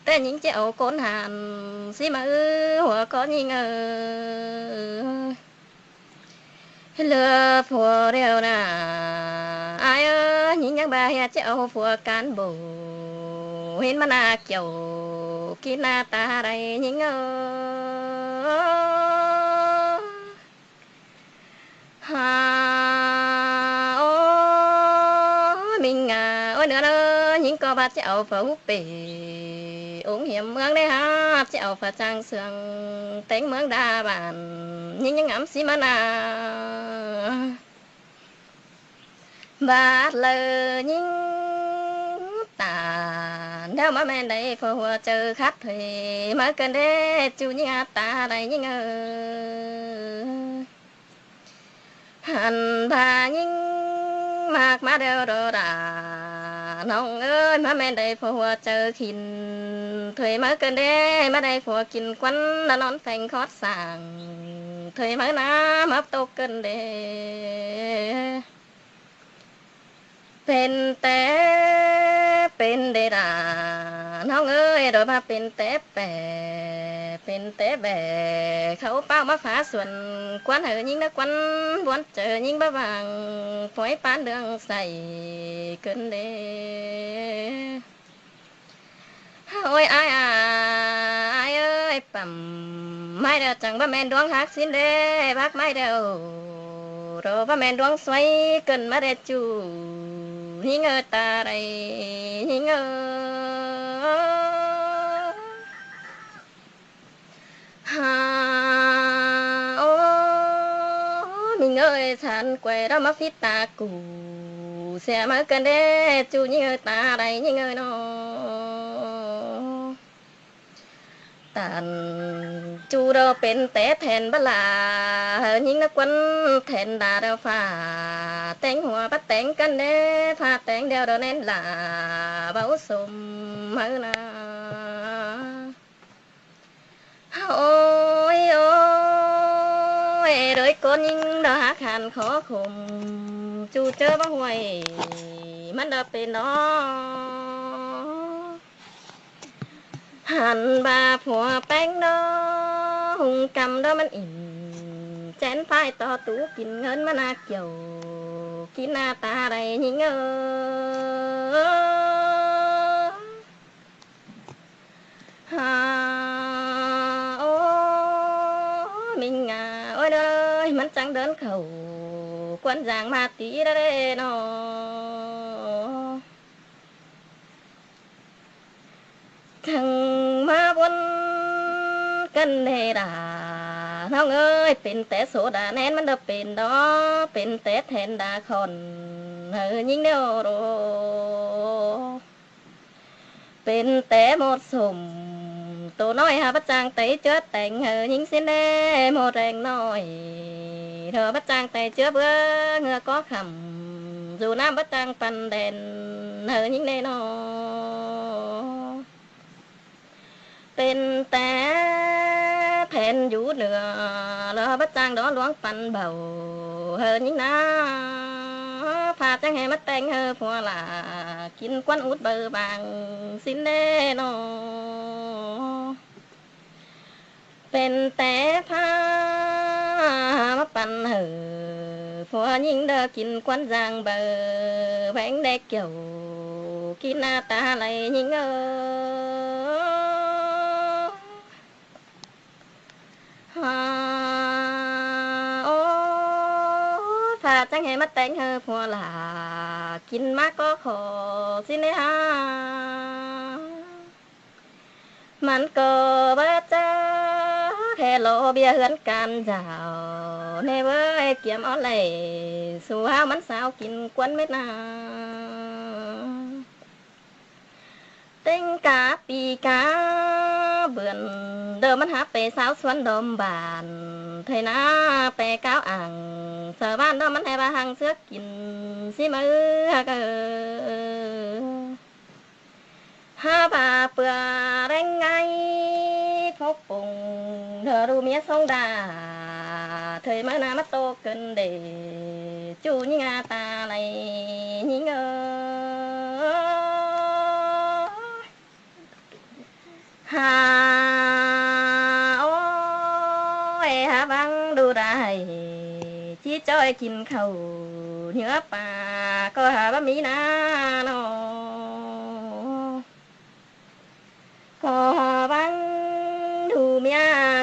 แต่ยิ่งจะเอาก้นหันสิมาหัวก็ยิ่งเหลือผัวเดียวนะอายเอ้ยยิ่งยังบ่อยากจะเอาผัวกันโบเห็นมันน่าเกี่ยวกินหน้าตาอะไรยิ่งโอ้มิงโอ้ยเนื้อยิ่งก็บาดจะเอาผัวเป๋องเหี่ยมเมืองได้ฮะจะเอาผัวจางเสืองเต็งเมืองดาบานยิ่งยังงำสิมานาบาดเลยยิ่งตาเดี๋ยวมาแม่ได้พอหัวเจอคัดเพมาเกินได้จูยิ่งตาได้ยิ่งหันพายิ่งมากมาเดียวโดดาน้องเอ้ยมาแม่ได้พอหัวเจอขินถอยมาเกินได้มาได้ผัวกินควันแล้วนอนแฝงคอดสั่งถอยมาน้ำอับตกเกินเด้เป็นแต่เป็นเดดาน้องเอ้ยโดยมาเป็นแต่แปเป็นแต่แบเขาเป้ามาฝาส่วนควันเหยิ่งนะควันบวนเจอยิ่งบ้าบางฝอยปานเดืองใส่เกินเดโอ้ยอายเอ้ยปั่มไม่เดียวจังบ้าแม่นดวงหักสิ้นเด้บักไม่เดียวโดบ้าแม่นดวงสวยเกินมาเดจูหิงตาไรหิงโอ้มิงฉันแกวเรามาฟิตตากูเสียมาเกินเด้จูหิงตาไรหิงน้อตันจูเราเป็นแต่แทนบลายิ่งนักวันแทนดาเราฟ้าแต่งหัวปัดแต่งกันเด้ผ้าแต่งเดียวเราเน้นลาเบาสมมือนาโอ้ยโดยคนยิ่งเราหาขันขอคมจูเจอบ้างหวยมันเราเป็นน้อหันบาผัวแป้งน้อหุงกำแล้วมันอิ่มแจนพายต่อตู้กินเงินมานาเกี่ยวกินหน้าตาอะไรยิ่งโอ้มิงโอ้ยเลยมันจังเดินเข่าควนจางมาตีได้นอขังมาบนกันเดดาน้องเอ้ยเป็นแต่โสดาแน่นมันเดเป็นดอเป็นแต่แทนดาคอนยิ่งเดียวโรเป็นแต่หมดสมตัวน้อยหาบัจจางไตเจือแต่งยิ่งเส้นแดหมดแรงน้อยเธอบัจจางไตเจือเบื่อเงือก็ขำdùน้ำบัจจางปันแดนยิ่งได้นอเป็นแต่แผ่นอยู่เหนือแล้วบัดจางđóล้วงปันเบายิ่งนะพาจังให้มาแต่งผัวล่ะกินควันอุดเบอร์บางสิ้นแน่นอเป็นแต่พามาปันผัวยิ่งเด้อกินควันจางเบอร์แบงได้เกี่ยวกินหน้าตาไหลยิ่งโอ้พาจังให้มาแต่งผัวล่ะกินมากก็ขอสิเนฮะมันก็บ่จ้าแค่ โลเบียเฮือนกันเจ้าแน่เว้ยเกี่ยมเอาเลยสู่หามันสาวกินกวนเม็ดนาเต็งกาปีกาเบื่อนเดิมมันหาไปสาวสวนดมบานไทยนาไปก้าวอ่างสาวบ้านเดิมมันให้บาหังเสือกินสิมือเกอหาบาเปื่อแรงไงพกปุ่งเธอรู้เมียทรงดาเธอมานามาโตเกินเดจูนี่งาตาไหลนี่เงอหาโอ้ยหาบังดูได้ชี้จ้อยกินข้าวเนื้อปลาก็หาบะมีนาโนก็บังดูเมีย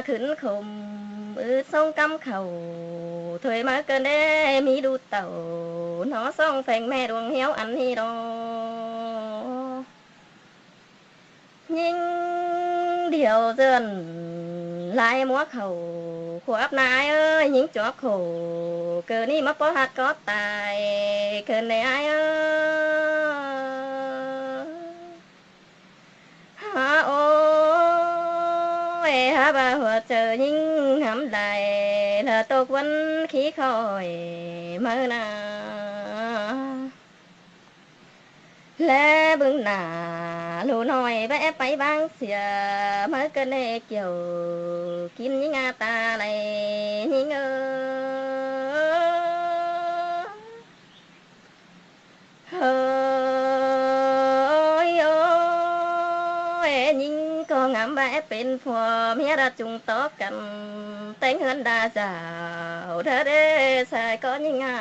ขึ้นขมส่งกำเข่าถอยมาเกินได้มีดูเต่าหนอส่องแฝงแม่ดวงเหี้ยวอันนี้ดอยิงเดี่ยวเดินลายมัวเข่าขวบนายเอ้ยยิงจอกโขเกินนี่มาปอหัดก็ตายเกินในไอ้เอ้ยหาโอ้ยหาบาหัวเจอยิงหำได้ละตกวันขี้คอยมือนาและบึงหน้าลูน้อยแวะไปบางเสียเมื่อกันได้เกี่ยวกินยิงาตาไหลยิงเฮ้ยโอ้ยยิงก็งามแวะเป็นผัวเมียระจุงต่อกันแต่งเฮือนดาเจ้าเธอได้ใส่ก็ยิงา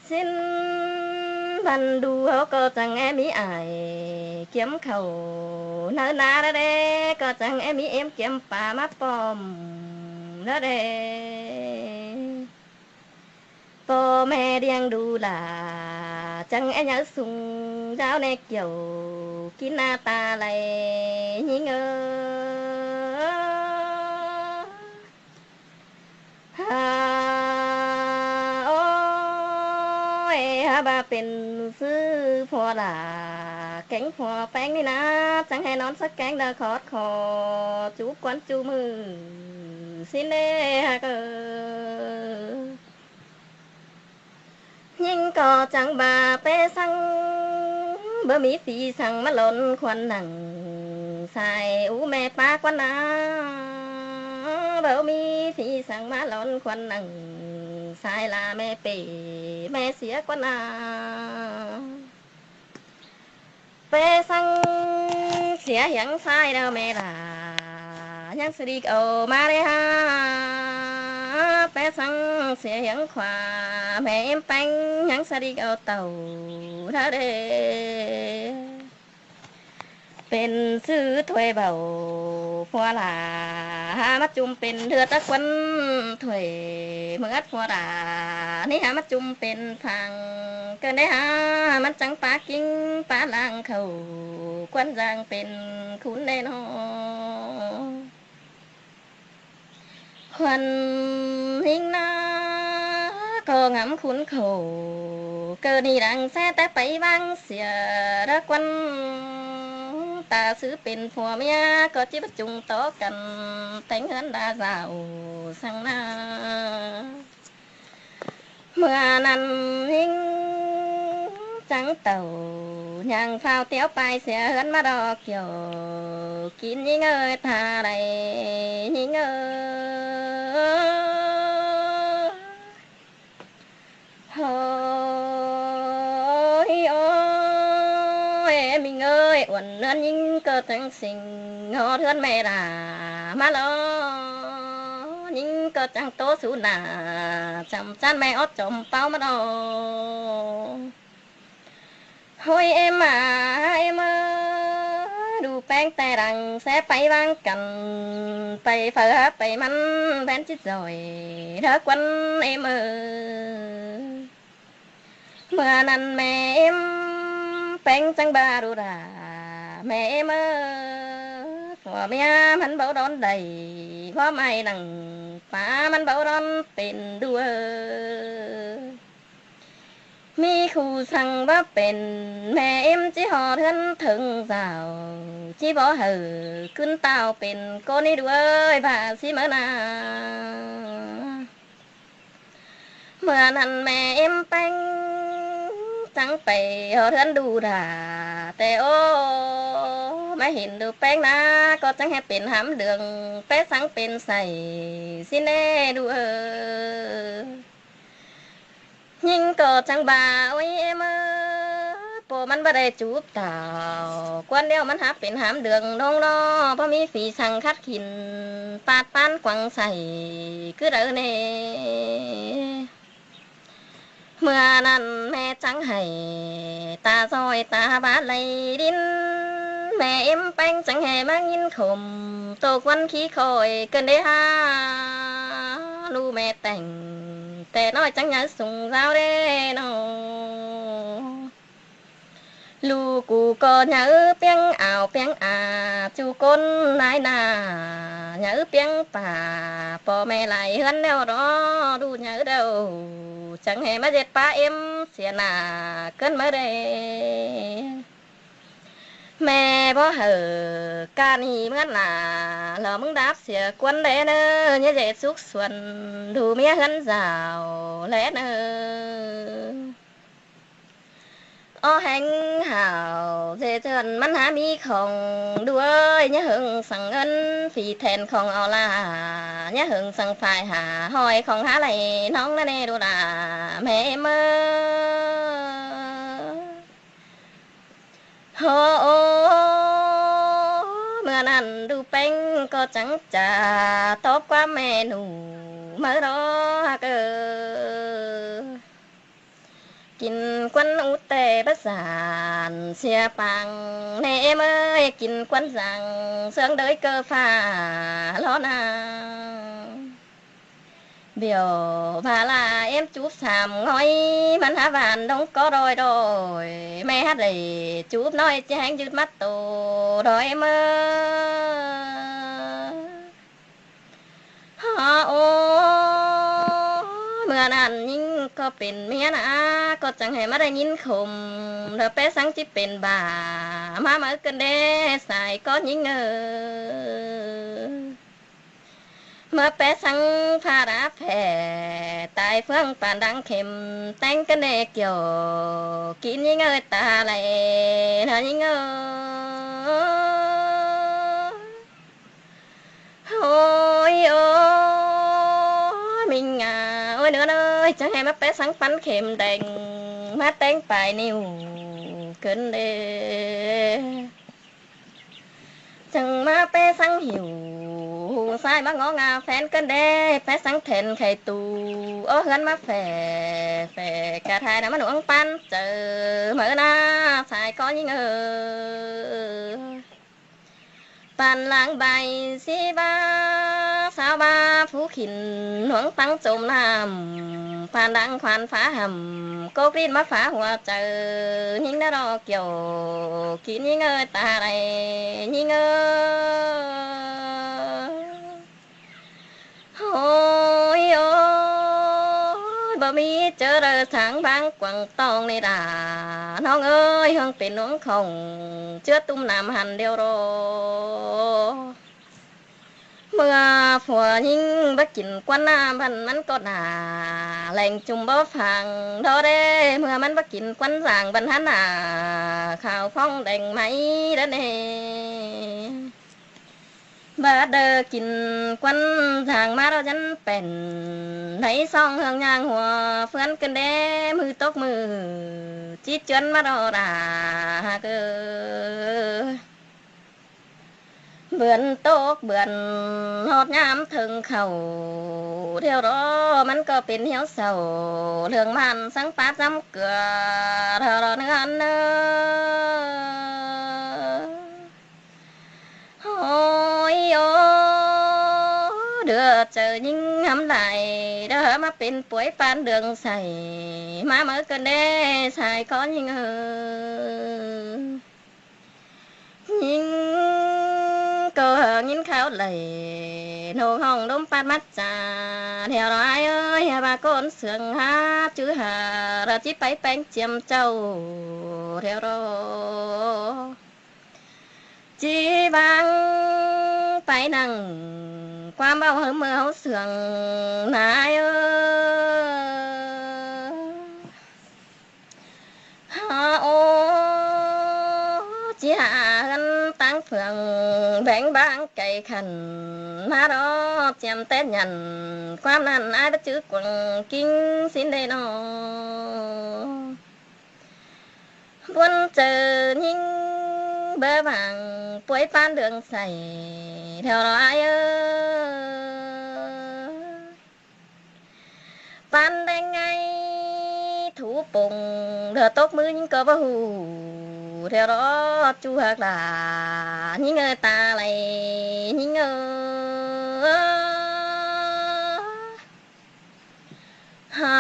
สิ้นบันดูเขาก็จังแอมีอายเกี่ยมเขาเนื้อนาเด้ก็จังแอมีเอ็มเกี่ยมป่ามาปอมเด้พ่อแม่เลี้ยงดูหลาจังแอหยาสุงเจ้าในเกี่ยวกินหน้าตาไหลยิงบาเป็นซื้อพอล่ะแกงพอแป้งนี่นะจังให้นอนสักแกงดาคอดคอจูบกวนจูมือสิเน่ฮะเกอยิ่งก็จังบาเปสังบ่มีสีสั่งมาหล่นควันหนังใส่อูแม่ปากวันนาบ่มีสีสั่งมาหล่นควันหนังสายลาแม่เป๋แม่เสียกว่านาเปสังเสียยังสายแล้วแม่ล่ะยังสดีเอามาเลยฮะเปสังเสียยังขวาแม่เอ็มแป้งยังสดีเอาเต่าเธอเด้เป็นซื้อถ้วยเบาพัวหลาหามาจุ่มเป็นเถือตะควันถ้วยเมื่อพัวหลานี่หามาจุ่มเป็นพังเกินได้หามันจังปากิ้งปลาล่างเขาควันจางเป็นคุณแน่นอนควันหิงนาก็งำคุณเขาเกินนี่ดังแซ่แต่ไปบางเสียรักวันตาซื้อเป็นผัวเมียก็จิบจุงต่อกันแต่งเฮือนดาสาวสังนาเมื่อนั้นหิงจังเต่ายังเฝ้าเตี้ยวไปเสียเฮือนมาดอกเกี่ยวกินยิ่งเอ้ยทาไรยิ่งเอ้ยโอ้ยมิงเอ้ยวันนั้นยิ่งก็ทั้งสิ่งงอเทือนแม่ด่ามาล้อยิ่งก็จังโตสูนาจำจันแม่อดจมเป้ามาดอโอ้ยเอ็มมาเอ็มดูแป้งแต่ดังแซ่ไปวางกันไปเฟือไปมันแผ่นจิตจ่อยเธอกวันเอ็มเมื่อนั้นแม่เอ็มแป้งจังบาดูราแม่เอ็ม หัวเมียมันเบาร้อนใดเพราะไม่นั่งป่ามันเบาร้อนเป็นด้วยมีครูสั่งว่าเป็นแม่เอ็มจิหอเทือนถึงสาวจิบ่เหือขึ้นเต้าเป็นก้นนี่ด้วยบาสิเมื่อนาเมื่อนั้นแม่เอ็มแป้งจังไปหอเทือนดูด่าแต่โอ้ไม่เห็นดูแป้งนะก็จังให้เป็นหำเดืองแป้สังเป็นใส่สิแน่ดูยิ่งก็จังบ่าโอ้ยเอ็มโปมันบ่ได้จูบเต่ากวนเดียวมันหาเป็นหามเดืองน้องน้อเพราะมีฝีสั่งคัดขินปาดปานกวังใส่คือเด้อเน่เมื่อนั้นแม่จังให้ตาซอยตาบาดไหลดินแม่เอ็มแป้งจังให้มายินขมตกวันขี้คอยเกินได้หาลูแม่แต่งแต่น้อยจังหยาส่งราวเด้น้อลูกกูก็หยาเปียงอ่าวเปียงอาจูก้นนายนาหยาเปียงป่าพ่อแม่ไหลเฮือนแล้วรอดูหยาเด้อจังให้มาเจ็ดป้าเอ็มเสียหน้าเกินมาได้แม่บ่เหือกานี่เหมือนหน้าแล้วมึงดับเสียกวนได้เด้อเนี่ยเจ็ดสุกส่วนดูเมียเฮือนสาวแลเด้ออ้อแห่งหาวเจเจินมันหามีของด้วยเนี่ยหึงสั่งเงินฝีแทนของเอาล่ะเนี่ยหึงสั่งฝ่ายหาหอยของหาไหลน้องนั่นเองดูล่ะแม่เมื่อโอ้เมื่อนั้นดูเป็งก็จังจะตบความแม่หนูเมื่อรอเกิดกินควันอุเตประสานเสียปังแน่เมื่อกินควันสั่งเสื่องเดยเกอฟ้าล้อนาเบียวพาลาเอ็มจูบสามง่อยมันหาหวานดงก็โดยแม่ฮัดเลยจูบน้อยแจ้งยืดมัดโตโดยเมื่อโอ้เมื่อนั้นยิ่งก็เป็นเมียนะก็จังให้มาได้ยินคมเธอเป้สังจิเป็นบ่ามาเมื่อกันเด้สายก็ยิ่งเมื่อเป้สังพาราแผ่ตายเฟื่องปานดังเข็มแต่งกันเด้เกี่ยวกินยิ่งตาไหลเธอยิ่งโอ้ยโอ้มิงอ่ะโอ้ยเนื้อเลยจังให้มาเป๊ะสังปันเข็มแดงมาแต่งปลายนิ้วเกินเดจังมาเป๊ะสังหิวสายมางองาแฟนกันเด้เป๊ะสังเทนไข่ตูโอ้เฮือนมาแฝกระทายน้ำมันหวงปันเจอเมื่อหน้าสายก็ยิ่งปันล้างใบสีบาสาวบาผู้ขินหวงตั้งจมน้ำปานดังควันฟ้าห่ำก็กรีดมาฟ้าหัวเจอยิ่งน่ารอเกี่ยวกินยิ่งตาไหลยิ่งโอ้ยโอ้ยบ่มีเจอเรือทางบางกวางตองในด่าน้องเอ้ยเฮงเป็นน้องของเชื้อตุ้มน้ำหันเดียวรอเมื่อผัวยิ่งบ่กินกวนน้ำมันก็หนาแหล่งจุ่มบ่ฟังดอเด้เมื่อมันบ่กินกวนสางบรรทันหนาข่าวฟ้องแดงไหมเด้อเน่บาเดอกินควันทางมาเราจันเป็นไหนซองเฮืองยางหัวเฟื่อนกันเด้มือตกมือจิตจนมาเราด่าเกอเบือนตกเบือนหอดยามถึงเข่าเที่ยวรอมันก็เป็นเหี้ยวเศร้าเรื่องมันสังปาดซ้ำเกลือเธอรอเนื้อเนื้อโอ้ยโอ้เดือเจอยิ่งหำไหลเด้อมาเป็นป่วยปานเดืองใส่มาเมื่อกันเด้ใส่ก้อนยิ่ง ยิ่ง ก็ยินข่าวไหลโนห้องดมปาดมัดจาแถวร้ายเอ้ยบาก้นเสืองหาจื้อหาราจิไปแป้งเจียมเจ้าแถวรอจีบางไปนั่งความเบาเฮาเมื่อเฮาเสืองนายเอ้ยฮาโอจีหากันตั้งเฟืองแบ่งบางไก่ขันมารอเจียมเต้นยันความนั้นอายบ่จื้อกวงกิ้งสินได้นอบนเจอยิ่งเบอร์บางป่วยปานเดืองใส่แถวร้ายปานได้ไงถูปงเดือตกมือยิ่งก็บ่ฮู้แถวรอจูหักหลายิ่งตาไหลยิ่งฮา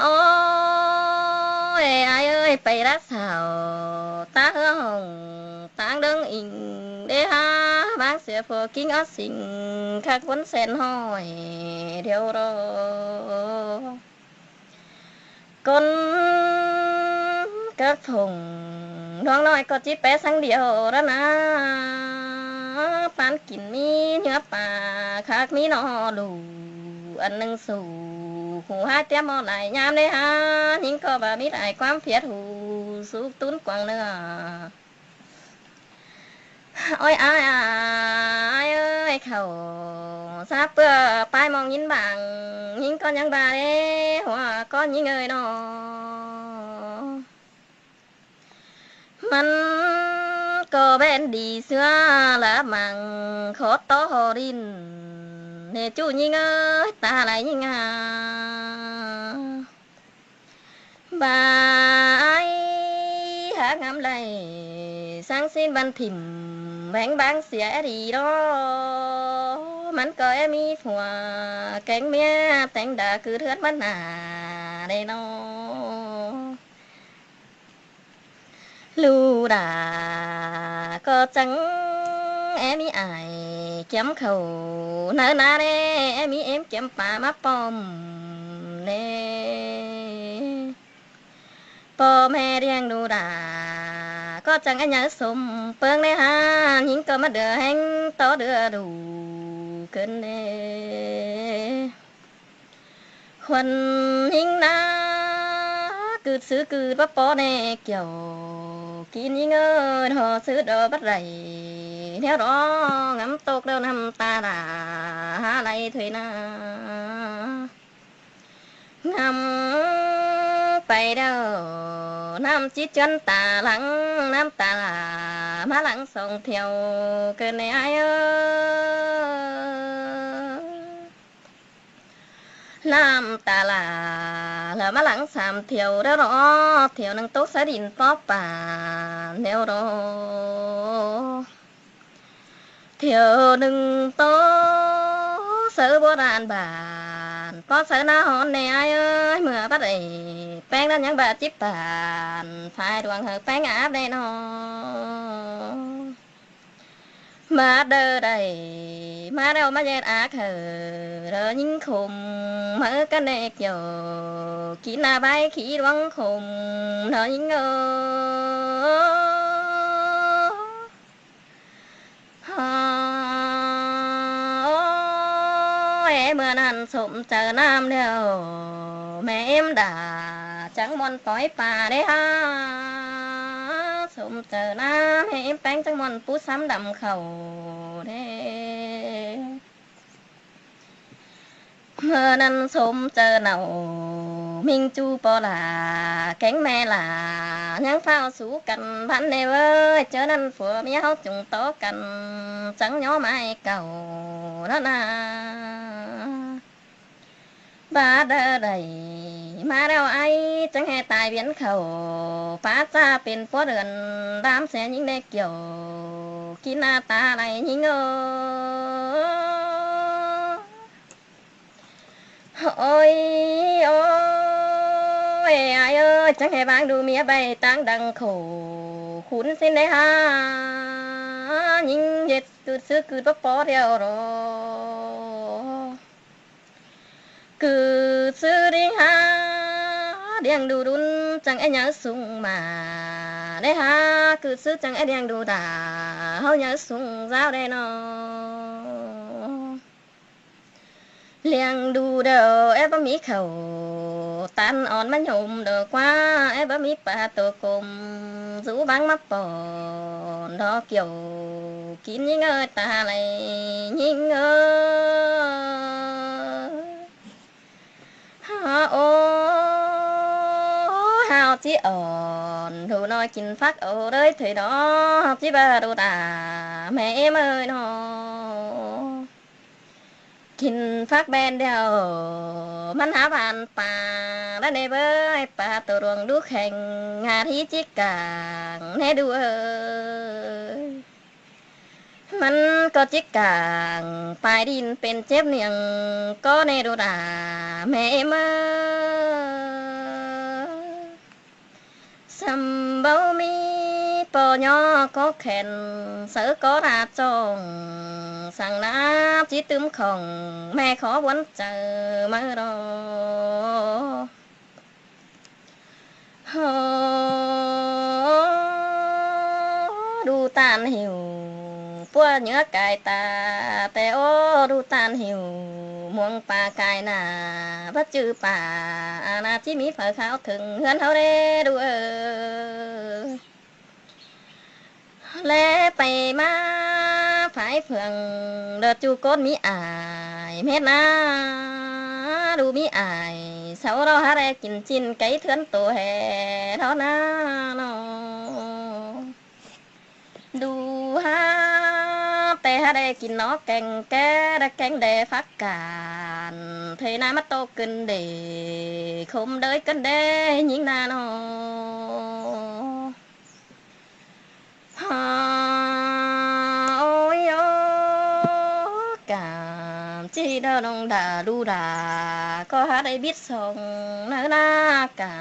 โอ้ยอายเอ้ยไปรักสาวตาห้องตางเดิงอิงเด้ฮาบางเสียพอกิ้งอสิงคักวนเส้นห้อยเดี๋ยวรอกนกระทงน้องน้อยก็จิแปสังเดียวแล้วนะปานกินมีเนื้อปลาคักมีนอดูอันหนึ่งสู่หูหาเตรียมเอาหลายยามได้ฮะยิ่งก็บ่มีหลายความเพียรหูสุกตุ้นกวางเนื้อโอ้ยอายเอ้ยเขาซาเปื้อปลายมองยินบางยิ่งก็ยังบาเด้หัวก็ยิ่งเอ้ยนอมันก็เป็นดีเสื้อละมังขอต่อรินเนจูยิ่งเอ้ยตาไหลยิ่งบายหางามไหลสร้างสิ้นบันถิ่มแบ่งบางเสียดีดอมันก็มีผัวแกงเมียแต่งด่าคือเทือนมันหนาได้นอลูดาก็จังมีอายเก็มเขาเนื้อนาเด้มีเก็มป่ามาปอมเน่พ่อแม่เลี้ยงดูดาก็จังอันยาสมเปิงเด้ฮะยิ่งก็มาเดือแห้งต่อเดือดูเกินเด้คนยิ่งนากืดซื้อกืดว่าปอแน่เกี่ยวกินยิ่งเอ้ยหอซื้อดอกบัดไหลเดี๋ยวรองำตกแล้วน้ำตาหลาหาไหลถวยนางำไปเด้อน้ำจิตจนตาหลังน้ำตาหลามาหลังส่งเที่ยวเกินในอายน้ำตาลาแล้วมาหลัง3เที่ยวแล้วรอเที่ยวนึงตกสะดินป๊อป่าแนวรอเที่ยวนึงโตเสือโบราณบานป้อเสือหน้าหอนในอายเอ้ยเมื่อบัดไอ้แป้งนั้นยังบาดจิบบานพายดวงเหือแป้งอาบได้นอมาเด้อได้มาเด้อมาเย็ดอาเขอเด้อยิ่งคมมือกันเด็กอยู่กินหน้าใบขี้ดวงคมเด้อยิ่งเมื่อนั้นสมเจอน้ำเดียวแม่เอ็มด่าจังมอนปล่อยป่าได้ฮะสมเจอน้ำให้เอ็มแป้งจังมอนปูซ้ำดำเข่าเด้เมื่อนั้นสมเจอเนามิงจูปอลาแก๊งแม่ลายังเฝ้าสู้กันพันเนเว้ยเจอนั้นผัวเมียเขาจุงโตกันจังย้อไม้เก่าแล้วนะบาเดอใดมาแล้วไอ้จังให้ตายเวียนเขาป้าจ้าเป็นผัวเดือนดามแสนยิ่งได้เกี่ยวกินหน้าตาไหลยิ่งโอ้ยโอ้ยไอ้เอ้ยจังให้บางดูเมียใบตั้งดังโขขุนสิ้นได้ฮะ ยิงเย็ดคือซื้อคือบ่ปอเดียวรอคือซื้อดิหาเดียงดูดุนจังไอ้หยังสูงมาได้หาคือซื้อจังไอ้เดียงดูดาเฮาหยังสูงซาวได้นอเลี้ยงดูเด้อไอ้บ่มีเขาตันอ่อนมันยุ่มเด้อกว่าไอ้บ่มีปลาตัวกลมสูบังมาปอนดอกเกี่ยวกินยิงเอ้ยตาไหลยิงเอ้ยฮาโอฮาวที่อ่อนดูน้อยกินฟักโอเด้ยเถิดดอกที่บ่ดูตาแม่เอ้ยน้อกินฟักแบนเดียวมันหาบานป่าและในเบ้ยป่าตัวรวงดูแข่งงาที่จิกกางแน่ดูมันก็จิกกางปลายดินเป็นเจ็บเนียงก็ในดูดาแม่มาสัมเบามีปอยอก็แข่นเสือก็ราจงสั่งน้ำจิตึมของแม่ขอวันเจอมารอดูตานหิวปัวเนื้อกายตาแต่โอ้ดูตานหิวมวงป่ากายหน้าพระจือป่าอาณาที่มีเผือขาวถึงเฮือนเฮาเด้ดูและไปมาภายเฟืองเดอจูก้นมีอายเม็ดนาดูมีอายเสาเราหาได้กินจินไก่เทือนตัวแห่เท่านั้นดูหาแต่หาได้กินนอกแกงแก่ได้แกงแดฟักการเทน้ำมาโตขึ้นเดคมเดยกันเดยิงนานโอ้ยโอ้กามจีดาดงดาดูดาก็หาได้บิดส่งนานากา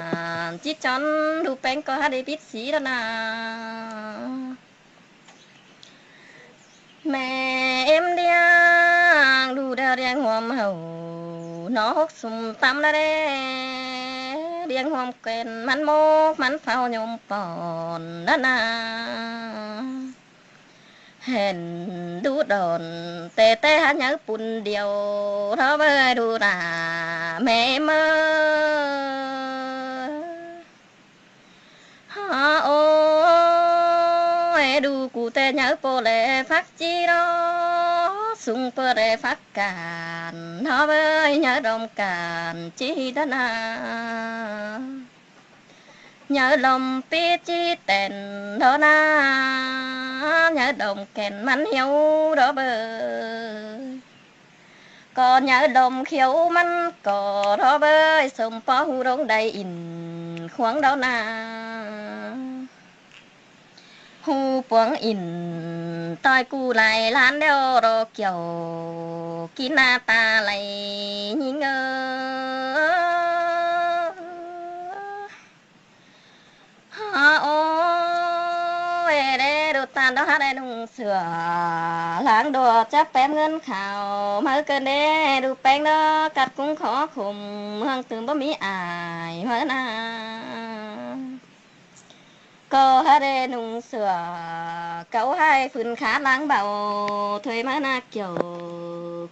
มจีจอนดูแป้งก็หาได้บิดสีแล้วนาแม่เอ็มเดียงดูดาเรียงหอมเฮานอกสุ่มตำละเด้เรียงหอมเกนมันโมกมันเฝ้ายมปอนนาเห็นดูดอนแต่หาหยังปุ่นเดียวเท่าเบยดูดาแม่เมื่อโอ้ดูกูแต่หยังโปเลฟักจีโรสุงเปรฟักการเท่าเบยหยังดมการจีดนาnhớ lòng biết chi tên đó na nhớ đồng kèn mắn hiếu đó bờ còn nhớ đồng khiếu mắn cỏ đó bơi sông phó hù đông đầy in khoáng đó na hù quảng in tôi cu lại lán đeo đồ kiểu kín na ta lại nhìn ôi để đồ tàn đó hát đây nung sửa láng đồ chắc bém ngân khảo mới cơn đê đồ bánh đó cắt cũng khó khủng hương từng bó mỹ ải mới na cô hát đây nung sửa cậu hai phun khá láng bảo thuê mới na kiểu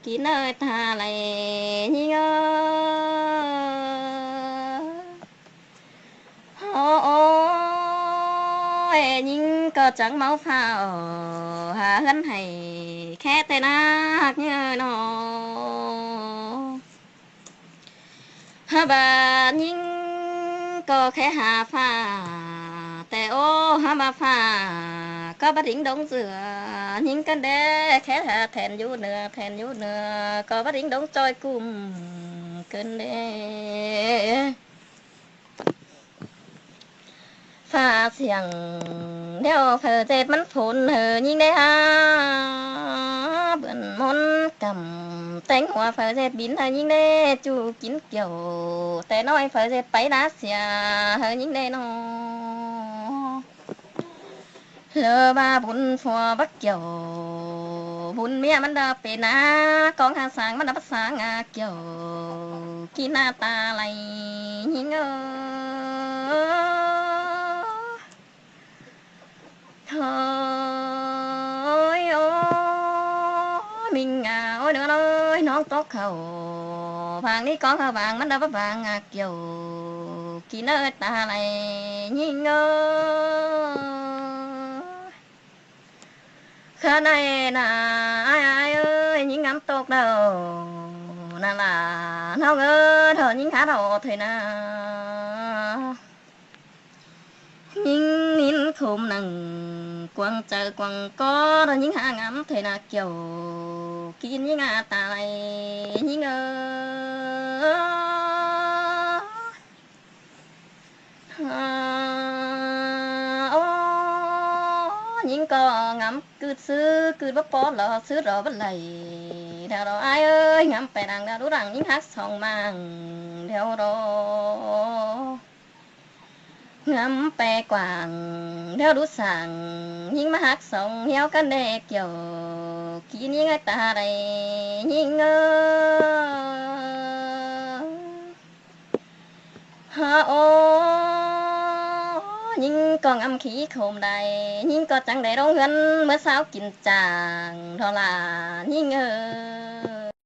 kín nơi ta lại nhìn nhưng có chẳng máu phao hà hân hay khẽ tên ác như nó hà bà nhưng có khẽ hà phaแต่โอ้หามาฟ้าก็บ่ถิงดงเสือยิงกันแดแค่แทนอยู่เหนือก็บ่ถิงดงจอยกุมเกินเดฟ้าเสียงเดี๋ยวเผอเจ็บมันฝนยิงได้ฮะเบิ่นมนกำแต่งหัวเผอเจ็บบินยิงได้จูกินเกี่ยวแต่น้อยเผอเจ็บไปดาเสียยิงได้นอ lơ ba bún phò bắc kiều bún míaมันดาเป็นนากองหาสางมันดาภาษางาเกี่ยวกินหน้าตาไหลยิงเฮ้ยโอ้มิงอ่ะโอ้ยเด้อเอ้ยน้องตกเขาพางนี้กองหาบางมันดาบางาเกี่ยวกินหน้าตาไหลยิงข้าในน่ะอ้ายเอ้ยยิงngắmตกđầuน่ะล่ะน้องเอ้ยเธอยิงหาเราเถอะนะยิงนินคุมนั่งกวางเจอกวางก็เธอยิงหาngắmเถอะนะเกี่ยวกินยิงอาตายยิงเอ้ยิงก็งำคืดซื้อคืดบ่ปอหรอซื้อรอบ่ไหลเดี๋ยวรออ้ายเอ้ยงำไปดังดาวรู้ดังยิงฮักสองมังเดี๋ยวรองำไปกว่างเดี๋ยวรู้สั่งยิงมาฮักสองเหี่ยวกันแดกเกี่ยวกินยิงไอ้ตาใดยิงฮะโอยิงก็งำขี้โคมใดยิงก็จังได้ร้องเงินเมื่อเช้ากินจางเท่าล่ะยิง